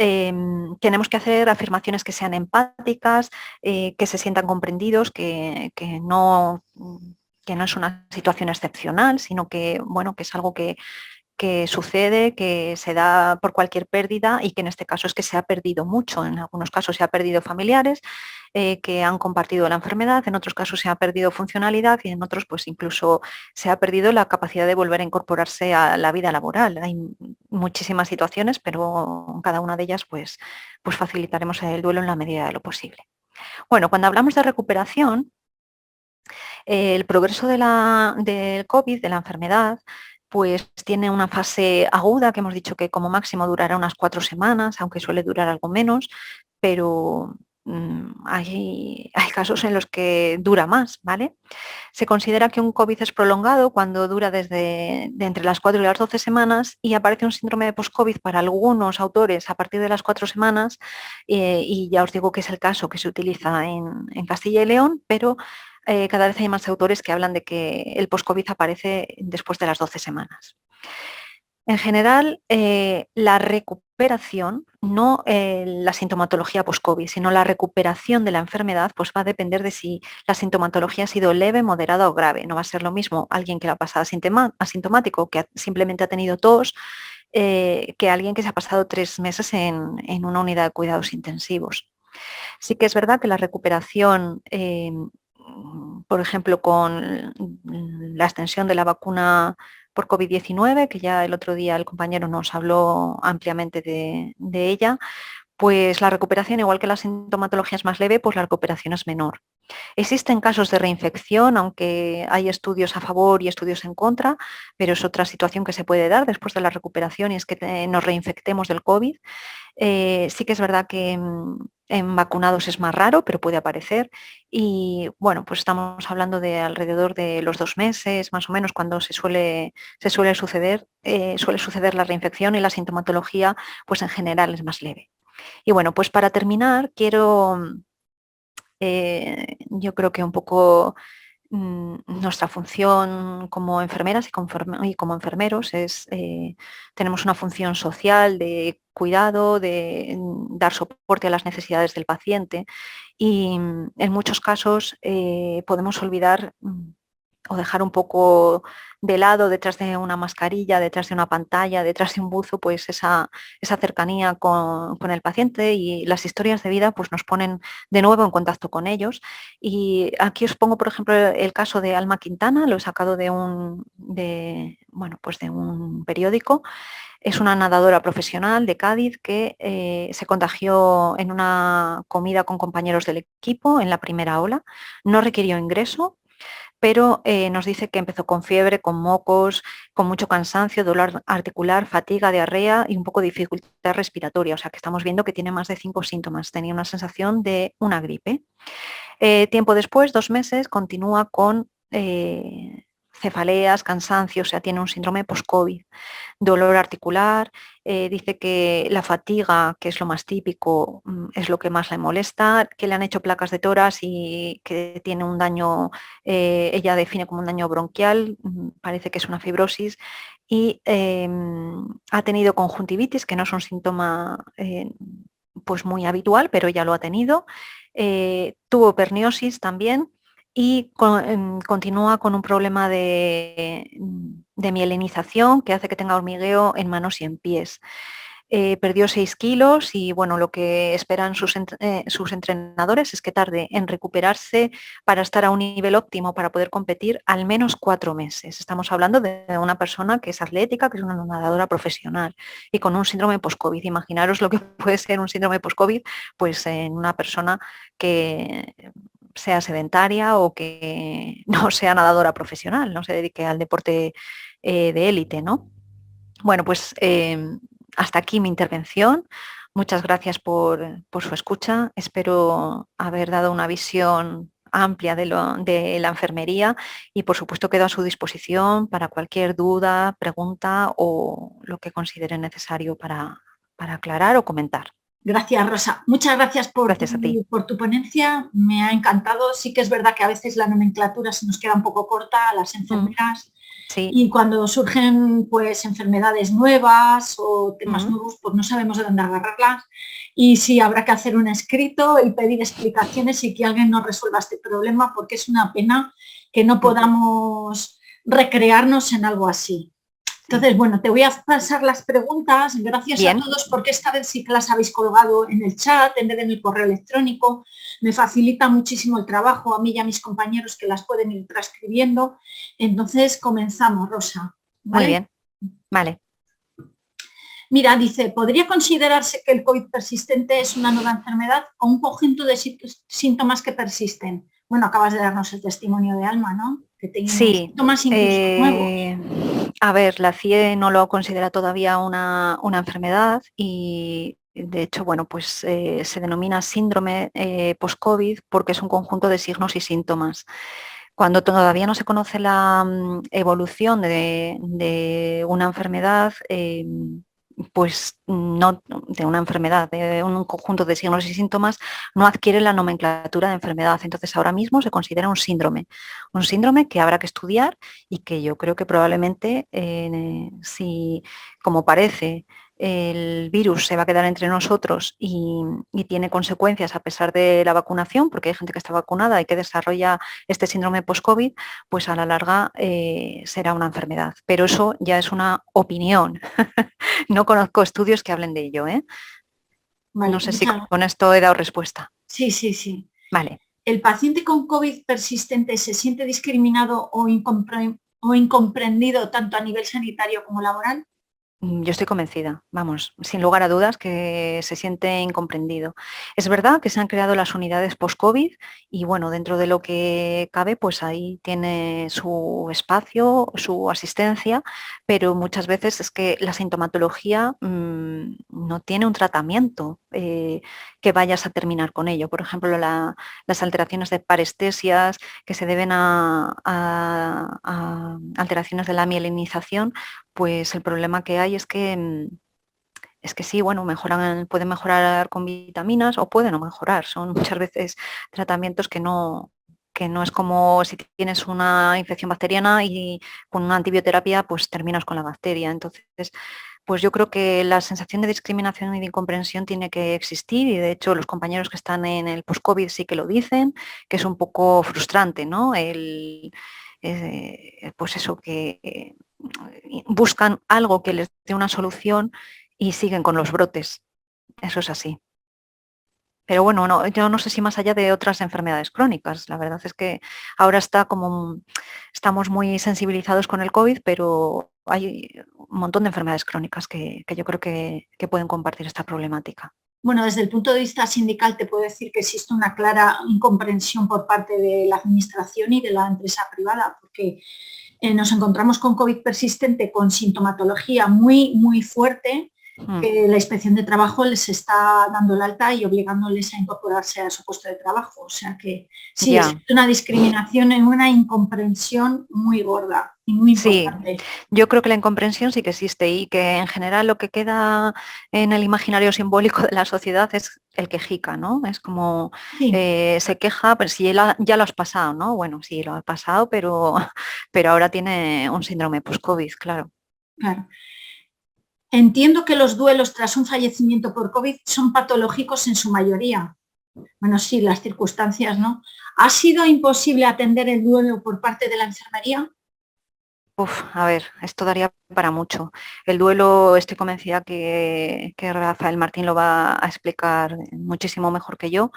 Speaker 3: tenemos que hacer afirmaciones que sean empáticas, que se sientan comprendidos, que no es una situación excepcional, sino que, bueno, que es algo que sucede, que se da por cualquier pérdida y que en este caso es que se ha perdido mucho. En algunos casos se ha perdido familiares que han compartido la enfermedad, en otros casos se ha perdido funcionalidad y en otros pues incluso se ha perdido la capacidad de volver a incorporarse a la vida laboral. Hay muchísimas situaciones, pero en cada una de ellas pues facilitaremos el duelo en la medida de lo posible. Bueno, cuando hablamos de recuperación, el progreso del COVID, de la enfermedad, pues tiene una fase aguda que hemos dicho que como máximo durará unas 4 semanas, aunque suele durar algo menos, pero hay casos en los que dura más, ¿vale? Se considera que un COVID es prolongado cuando dura de entre las 4 y las 12 semanas, y aparece un síndrome de post-COVID para algunos autores a partir de las 4 semanas, y ya os digo que es el caso que se utiliza en Castilla y León, pero cada vez hay más autores que hablan de que el post-COVID aparece después de las 12 semanas. En general, la recuperación, no la sintomatología post-COVID, sino la recuperación de la enfermedad, pues va a depender de si la sintomatología ha sido leve, moderada o grave. No va a ser lo mismo alguien que lo ha pasado asintomático, que simplemente ha tenido tos, que alguien que se ha pasado 3 meses en una unidad de cuidados intensivos. Sí que es verdad que la recuperación, por ejemplo, con la extensión de la vacuna por COVID-19, que ya el otro día el compañero nos habló ampliamente de ella, pues la recuperación, igual que la sintomatología es más leve, pues la recuperación es menor. Existen casos de reinfección, aunque hay estudios a favor y estudios en contra, pero es otra situación que se puede dar después de la recuperación y es que nos reinfectemos del COVID. Sí que es verdad que en vacunados es más raro, pero puede aparecer. Y bueno, pues estamos hablando de alrededor de los 2 meses, más o menos, cuando suele suceder la reinfección y la sintomatología, pues en general es más leve. Y bueno, pues para terminar, yo creo que un poco nuestra función como enfermeras y como enfermeros es, tenemos una función social de cuidado, de dar soporte a las necesidades del paciente y en muchos casos podemos olvidar o dejar un poco de lado detrás de una mascarilla, detrás de una pantalla, detrás de un buzo, pues esa cercanía con el paciente, y las historias de vida pues nos ponen de nuevo en contacto con ellos. Y aquí os pongo, por ejemplo, el caso de Alma Quintana, lo he sacado de un periódico. Es una nadadora profesional de Cádiz que se contagió en una comida con compañeros del equipo en la primera ola, no requirió ingreso, pero nos dice que empezó con fiebre, con mocos, con mucho cansancio, dolor articular, fatiga, diarrea y un poco de dificultad respiratoria. O sea que estamos viendo que tiene más de 5 síntomas. Tenía una sensación de una gripe. Tiempo después, 2 meses, continúa con cefaleas, cansancio, o sea, tiene un síndrome post-COVID, dolor articular, dice que la fatiga, que es lo más típico, es lo que más le molesta, que le han hecho placas de tórax y que tiene un daño, ella define como un daño bronquial, parece que es una fibrosis, y ha tenido conjuntivitis, que no es un síntoma pues muy habitual, pero ella lo ha tenido. Tuvo perniosis también y continúa con un problema de mielinización que hace que tenga hormigueo en manos y en pies. Perdió 6 kilos y bueno, lo que esperan sus entrenadores es que tarde en recuperarse para estar a un nivel óptimo para poder competir al menos 4 meses. Estamos hablando de una persona que es atlética, que es una nadadora profesional y con un síndrome post-COVID. Imaginaros lo que puede ser un síndrome post-COVID pues en una persona que sea sedentaria o que no sea nadadora profesional, no se dedique al deporte de élite, ¿no? Bueno, pues hasta aquí mi intervención. Muchas gracias por su escucha. Espero haber dado una visión amplia de la enfermería y por supuesto quedo a su disposición para cualquier duda, pregunta o lo que considere necesario para aclarar o comentar.
Speaker 1: Gracias, Rosa. Muchas gracias
Speaker 3: Gracias a ti.
Speaker 1: por tu ponencia. Me ha encantado. Sí que es verdad que a veces la nomenclatura se nos queda un poco corta a las enfermeras.
Speaker 3: Sí.
Speaker 1: Y cuando surgen pues enfermedades nuevas o temas nuevos, pues no sabemos de dónde agarrarlas. Y sí, habrá que hacer un escrito y pedir explicaciones y que alguien nos resuelva este problema, porque es una pena que no podamos recrearnos en algo así. Entonces, bueno, te voy a pasar las preguntas. Gracias
Speaker 3: Bien.
Speaker 1: a todos, porque esta vez sí que las habéis colgado en el chat en vez de en el correo electrónico. Me facilita muchísimo el trabajo a mí y a mis compañeros que las pueden ir transcribiendo. Entonces, comenzamos, Rosa. ¿Vale?
Speaker 3: Muy bien. Vale.
Speaker 1: Mira, dice, ¿podría considerarse que el COVID persistente es una nueva enfermedad o un conjunto de síntomas que persisten? Bueno, acabas de darnos el testimonio de Alma, ¿no? Que tiene síntomas incluso nuevos.
Speaker 3: A ver, la CIE no lo considera todavía una enfermedad y de hecho, bueno, pues se denomina síndrome post-COVID porque es un conjunto de signos y síntomas. Cuando todavía no se conoce la evolución de una enfermedad, pues no, de una enfermedad, de un conjunto de signos y síntomas, no adquiere la nomenclatura de enfermedad. Entonces ahora mismo se considera un síndrome que habrá que estudiar y que yo creo que probablemente, si como parece, el virus se va a quedar entre nosotros y tiene consecuencias a pesar de la vacunación, porque hay gente que está vacunada y que desarrolla este síndrome post-COVID, pues a la larga será una enfermedad. Pero eso ya es una opinión. No conozco estudios que hablen de ello, ¿eh?
Speaker 1: Vale,
Speaker 3: No sé si con esto he dado respuesta.
Speaker 1: Sí, sí, sí.
Speaker 3: Vale.
Speaker 1: ¿El paciente con COVID persistente se siente discriminado o incomprendido tanto a nivel sanitario como laboral?
Speaker 3: Yo estoy convencida, vamos, sin lugar a dudas, que se siente incomprendido. Es verdad que se han creado las unidades post-COVID y bueno, dentro de lo que cabe, pues ahí tiene su espacio, su asistencia, pero muchas veces es que la sintomatología no tiene un tratamiento que vayas a terminar con ello. Por ejemplo, las alteraciones de parestesias que se deben a alteraciones de la mielinización, pues el problema que hay es que sí, bueno, pueden mejorar con vitaminas o pueden no mejorar. Son muchas veces tratamientos que no es como si tienes una infección bacteriana y con una antibioterapia pues terminas con la bacteria. Entonces, pues yo creo que la sensación de discriminación y de incomprensión tiene que existir y de hecho los compañeros que están en el post-COVID sí que lo dicen, que es un poco frustrante, ¿no? Pues eso, que buscan algo que les dé una solución y siguen con los brotes. Eso es así. Pero bueno, no, yo no sé si más allá de otras enfermedades crónicas. La verdad es que ahora estamos muy sensibilizados con el COVID, pero hay un montón de enfermedades crónicas que yo creo que pueden compartir esta problemática.
Speaker 1: Bueno, desde el punto de vista sindical te puedo decir que existe una clara incomprensión por parte de la administración y de la empresa privada, porque nos encontramos con COVID persistente con sintomatología muy, muy fuerte, que la inspección de trabajo les está dando el alta y obligándoles a incorporarse a su puesto de trabajo. O sea que sí, es una discriminación y una incomprensión muy gorda y muy importante.
Speaker 3: Sí, yo creo que la incomprensión sí que existe y que en general lo que queda en el imaginario simbólico de la sociedad es el quejica, ¿no? Es como se queja, pero si ya lo has pasado, ¿no? Bueno, sí, lo has pasado, pero ahora tiene un síndrome post-COVID, claro.
Speaker 1: Claro. Entiendo que los duelos tras un fallecimiento por COVID son patológicos en su mayoría. Bueno, sí, las circunstancias, ¿no? ¿Ha sido imposible atender el duelo por parte de la enfermería?
Speaker 3: A ver, esto daría para mucho. El duelo, estoy convencida que Rafael Martín lo va a explicar muchísimo mejor que yo,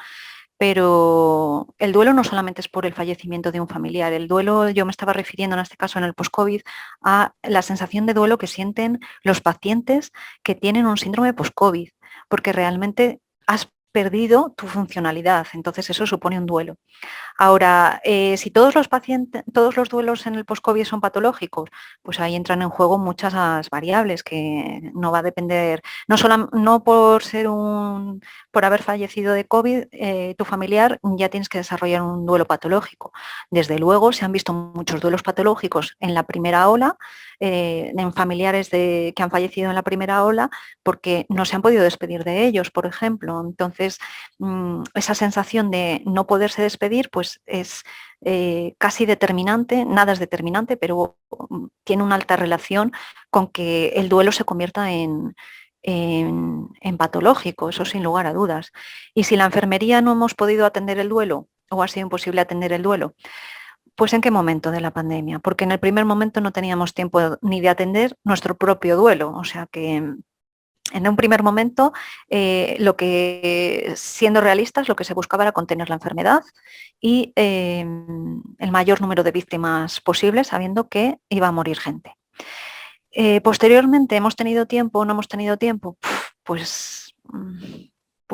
Speaker 3: pero el duelo no solamente es por el fallecimiento de un familiar. El duelo, yo me estaba refiriendo en este caso en el post-COVID a la sensación de duelo que sienten los pacientes que tienen un síndrome post-COVID, porque realmente has perdido tu funcionalidad, entonces eso supone un duelo. Ahora, si todos los duelos en el post-COVID son patológicos, pues ahí entran en juego muchas variables que no va a depender, no por haber fallecido de COVID, tu familiar ya tienes que desarrollar un duelo patológico. Desde luego, se han visto muchos duelos patológicos en la primera ola, en familiares que han fallecido en la primera ola, porque no se han podido despedir de ellos, por ejemplo. Entonces, esa sensación de no poderse despedir, pues es casi determinante, nada es determinante, pero tiene una alta relación con que el duelo se convierta en patológico, eso sin lugar a dudas. Y si la enfermería no hemos podido atender el duelo o ha sido imposible atender el duelo, pues ¿en qué momento de la pandemia? Porque en el primer momento no teníamos tiempo ni de atender nuestro propio duelo, o sea que en un primer momento, siendo realistas, lo que se buscaba era contener la enfermedad y el mayor número de víctimas posible, sabiendo que iba a morir gente. Posteriormente, ¿hemos tenido tiempo o no hemos tenido tiempo? Pues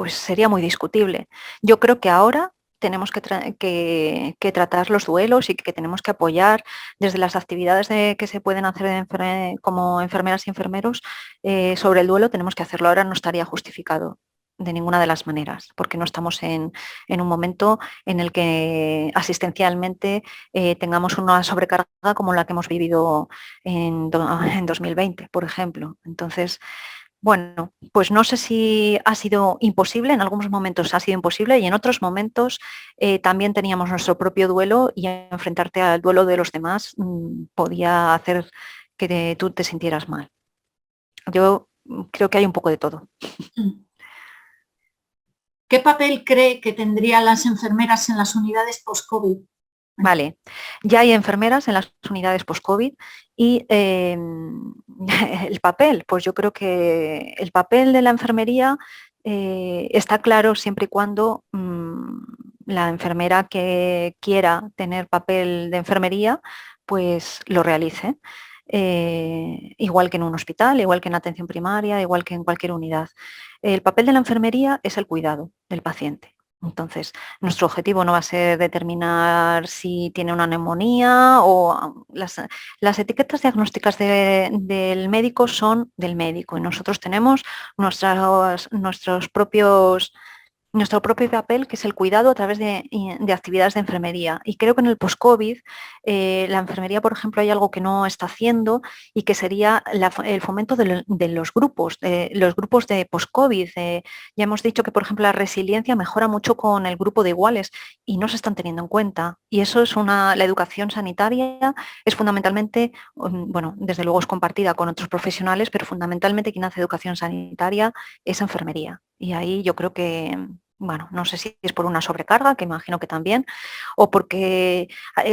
Speaker 3: sería muy discutible. Yo creo que ahora tenemos que tratar los duelos y que tenemos que apoyar desde las actividades que se pueden hacer como enfermeras y enfermeros sobre el duelo, tenemos que hacerlo. Ahora no estaría justificado de ninguna de las maneras, porque no estamos en un momento en el que asistencialmente tengamos una sobrecarga como la que hemos vivido en 2020, por ejemplo. Entonces, Bueno, pues no sé si ha sido imposible, en algunos momentos ha sido imposible y en otros momentos también teníamos nuestro propio duelo y enfrentarte al duelo de los demás podía hacer que tú te sintieras mal. Yo creo que hay un poco de todo.
Speaker 1: ¿Qué papel cree que tendrían las enfermeras en las unidades post-COVID?
Speaker 3: Vale, ya hay enfermeras en las unidades post-COVID y el papel, pues yo creo que el papel de la enfermería está claro siempre y cuando la enfermera que quiera tener papel de enfermería, pues lo realice. Igual que en un hospital, igual que en atención primaria, igual que en cualquier unidad. El papel de la enfermería es el cuidado del paciente. Entonces, nuestro objetivo no va a ser determinar si tiene una neumonía o las etiquetas diagnósticas del médico son del médico y nosotros tenemos nuestro propio papel, que es el cuidado a través de actividades de enfermería. Y creo que en el post-COVID, la enfermería, por ejemplo, hay algo que no está haciendo y que sería el fomento de los grupos de post-COVID. Ya hemos dicho que, por ejemplo, la resiliencia mejora mucho con el grupo de iguales y no se están teniendo en cuenta. Y eso es la educación sanitaria es fundamentalmente, bueno, desde luego es compartida con otros profesionales, pero fundamentalmente quien hace educación sanitaria es enfermería. Y ahí yo creo que, bueno, no sé si es por una sobrecarga, que imagino que también, o porque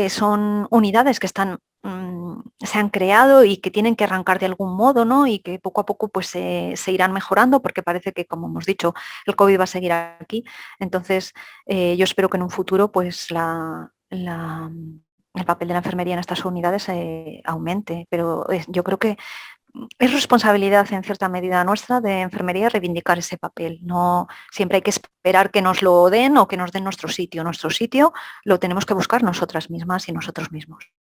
Speaker 3: son unidades que se han creado y que tienen que arrancar de algún modo, ¿no? Y que poco a poco pues se irán mejorando porque parece que, como hemos dicho, el COVID va a seguir aquí. Entonces, yo espero que en un futuro pues el papel de la enfermería en estas unidades aumente, pero yo creo que es responsabilidad en cierta medida nuestra de enfermería reivindicar ese papel. No siempre hay que esperar que nos lo den o que nos den nuestro sitio. Nuestro sitio lo tenemos que buscar nosotras mismas y nosotros mismos.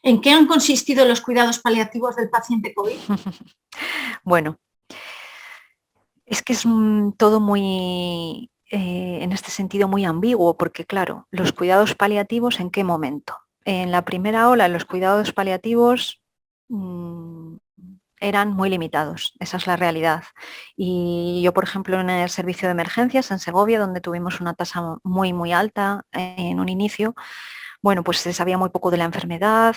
Speaker 1: ¿En qué han consistido los cuidados paliativos del paciente COVID?
Speaker 3: Bueno, es que es todo muy, en este sentido, muy ambiguo, porque claro, los cuidados paliativos, ¿en qué momento? En la primera ola, los cuidados paliativos eran muy limitados, esa es la realidad. Y yo, por ejemplo, en el servicio de emergencias en Segovia, donde tuvimos una tasa muy, muy alta en un inicio, bueno, pues se sabía muy poco de la enfermedad,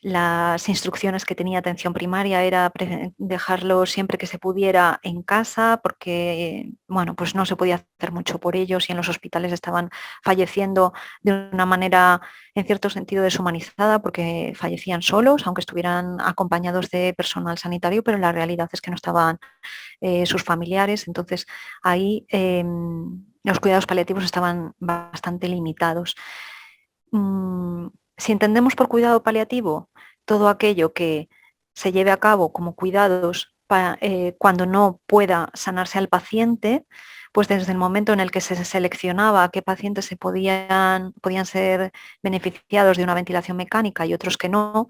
Speaker 3: las instrucciones que tenía atención primaria era dejarlo siempre que se pudiera en casa porque, bueno, pues no se podía hacer mucho por ellos y en los hospitales estaban falleciendo de una manera, en cierto sentido, deshumanizada porque fallecían solos, aunque estuvieran acompañados de personal sanitario, pero la realidad es que no estaban sus familiares. Entonces, ahí los cuidados paliativos estaban bastante limitados. Si entendemos por cuidado paliativo todo aquello que se lleve a cabo como cuidados cuando no pueda sanarse al paciente, pues desde el momento en el que se seleccionaba qué pacientes podían ser beneficiados de una ventilación mecánica y otros que no,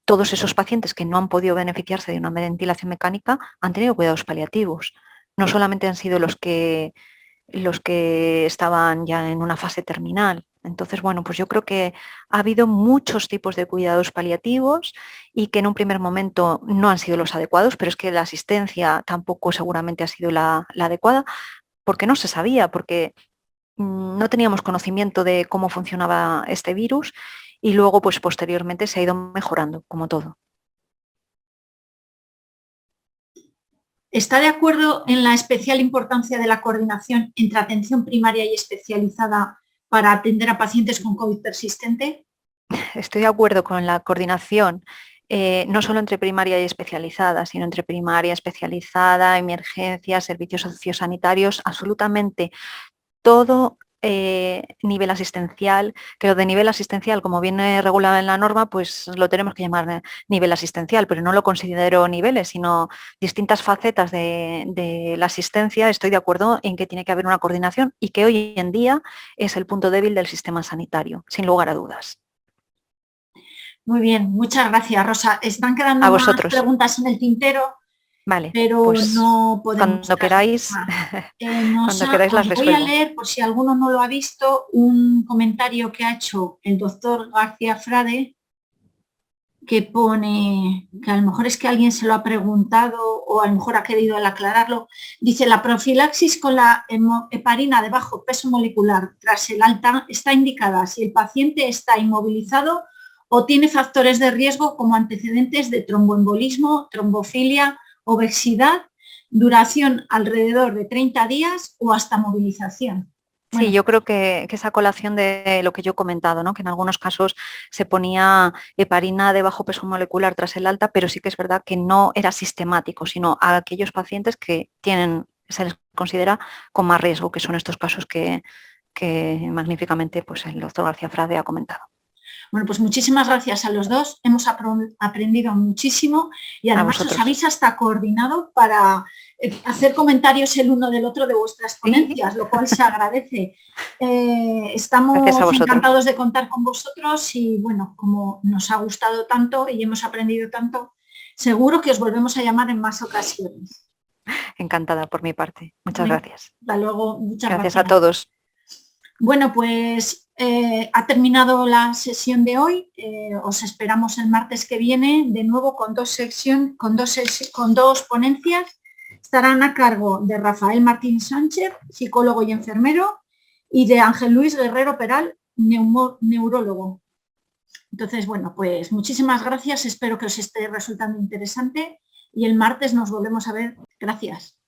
Speaker 3: todos esos pacientes que no han podido beneficiarse de una ventilación mecánica han tenido cuidados paliativos. No solamente han sido los que estaban ya en una fase terminal. Entonces, bueno, pues yo creo que ha habido muchos tipos de cuidados paliativos y que en un primer momento no han sido los adecuados, pero es que la asistencia tampoco seguramente ha sido la adecuada porque no se sabía, porque no teníamos conocimiento de cómo funcionaba este virus y luego, pues posteriormente se ha ido mejorando, como todo.
Speaker 1: ¿Está de acuerdo en la especial importancia de la coordinación entre atención primaria y especializada para atender a pacientes con COVID persistente?
Speaker 3: Estoy de acuerdo con la coordinación, no solo entre primaria y especializada, sino entre primaria, especializada, emergencias, servicios sociosanitarios, absolutamente todo nivel asistencial, que lo de nivel asistencial, como viene regulado en la norma, pues lo tenemos que llamar nivel asistencial, pero no lo considero niveles, sino distintas facetas de la asistencia. Estoy de acuerdo en que tiene que haber una coordinación y que hoy en día es el punto débil del sistema sanitario, sin lugar a dudas.
Speaker 1: Muy bien, muchas gracias, Rosa. Están quedando más preguntas en el tintero,
Speaker 3: vale,
Speaker 1: pero
Speaker 3: pues
Speaker 1: no podemos.
Speaker 3: Cuando queráis las
Speaker 1: voy a leer, por si alguno no lo ha visto, un comentario que ha hecho el doctor García Frade, que pone, que a lo mejor es que alguien se lo ha preguntado o a lo mejor ha querido aclararlo. Dice, la profilaxis con la heparina de bajo peso molecular tras el alta está indicada si el paciente está inmovilizado o tiene factores de riesgo como antecedentes de tromboembolismo, trombofilia, obesidad, duración alrededor de 30 días o hasta movilización.
Speaker 3: Sí, yo creo que esa colación de lo que yo he comentado, ¿no? Que en algunos casos se ponía heparina de bajo peso molecular tras el alta, pero sí que es verdad que no era sistemático, sino a aquellos pacientes que se les considera con más riesgo, que son estos casos que magníficamente pues, el doctor García Frade ha comentado.
Speaker 1: Bueno, pues muchísimas gracias a los dos, hemos aprendido muchísimo y además os habéis hasta coordinado para hacer comentarios el uno del otro de vuestras ponencias, ¿sí? Lo cual se agradece. Estamos encantados de contar con vosotros y bueno, como nos ha gustado tanto y hemos aprendido tanto, seguro que os volvemos a llamar en más ocasiones.
Speaker 3: Encantada por mi parte. Muchas gracias.
Speaker 1: Hasta luego. Muchas
Speaker 3: gracias a todos.
Speaker 1: Bueno, pues ha terminado la sesión de hoy. Os esperamos el martes que viene de nuevo con dos ponencias. Estarán a cargo de Rafael Martín Sánchez, psicólogo y enfermero, y de Ángel Luis Guerrero Peral, neurólogo. Entonces, bueno, pues muchísimas gracias. Espero que os esté resultando interesante y el martes nos volvemos a ver. Gracias.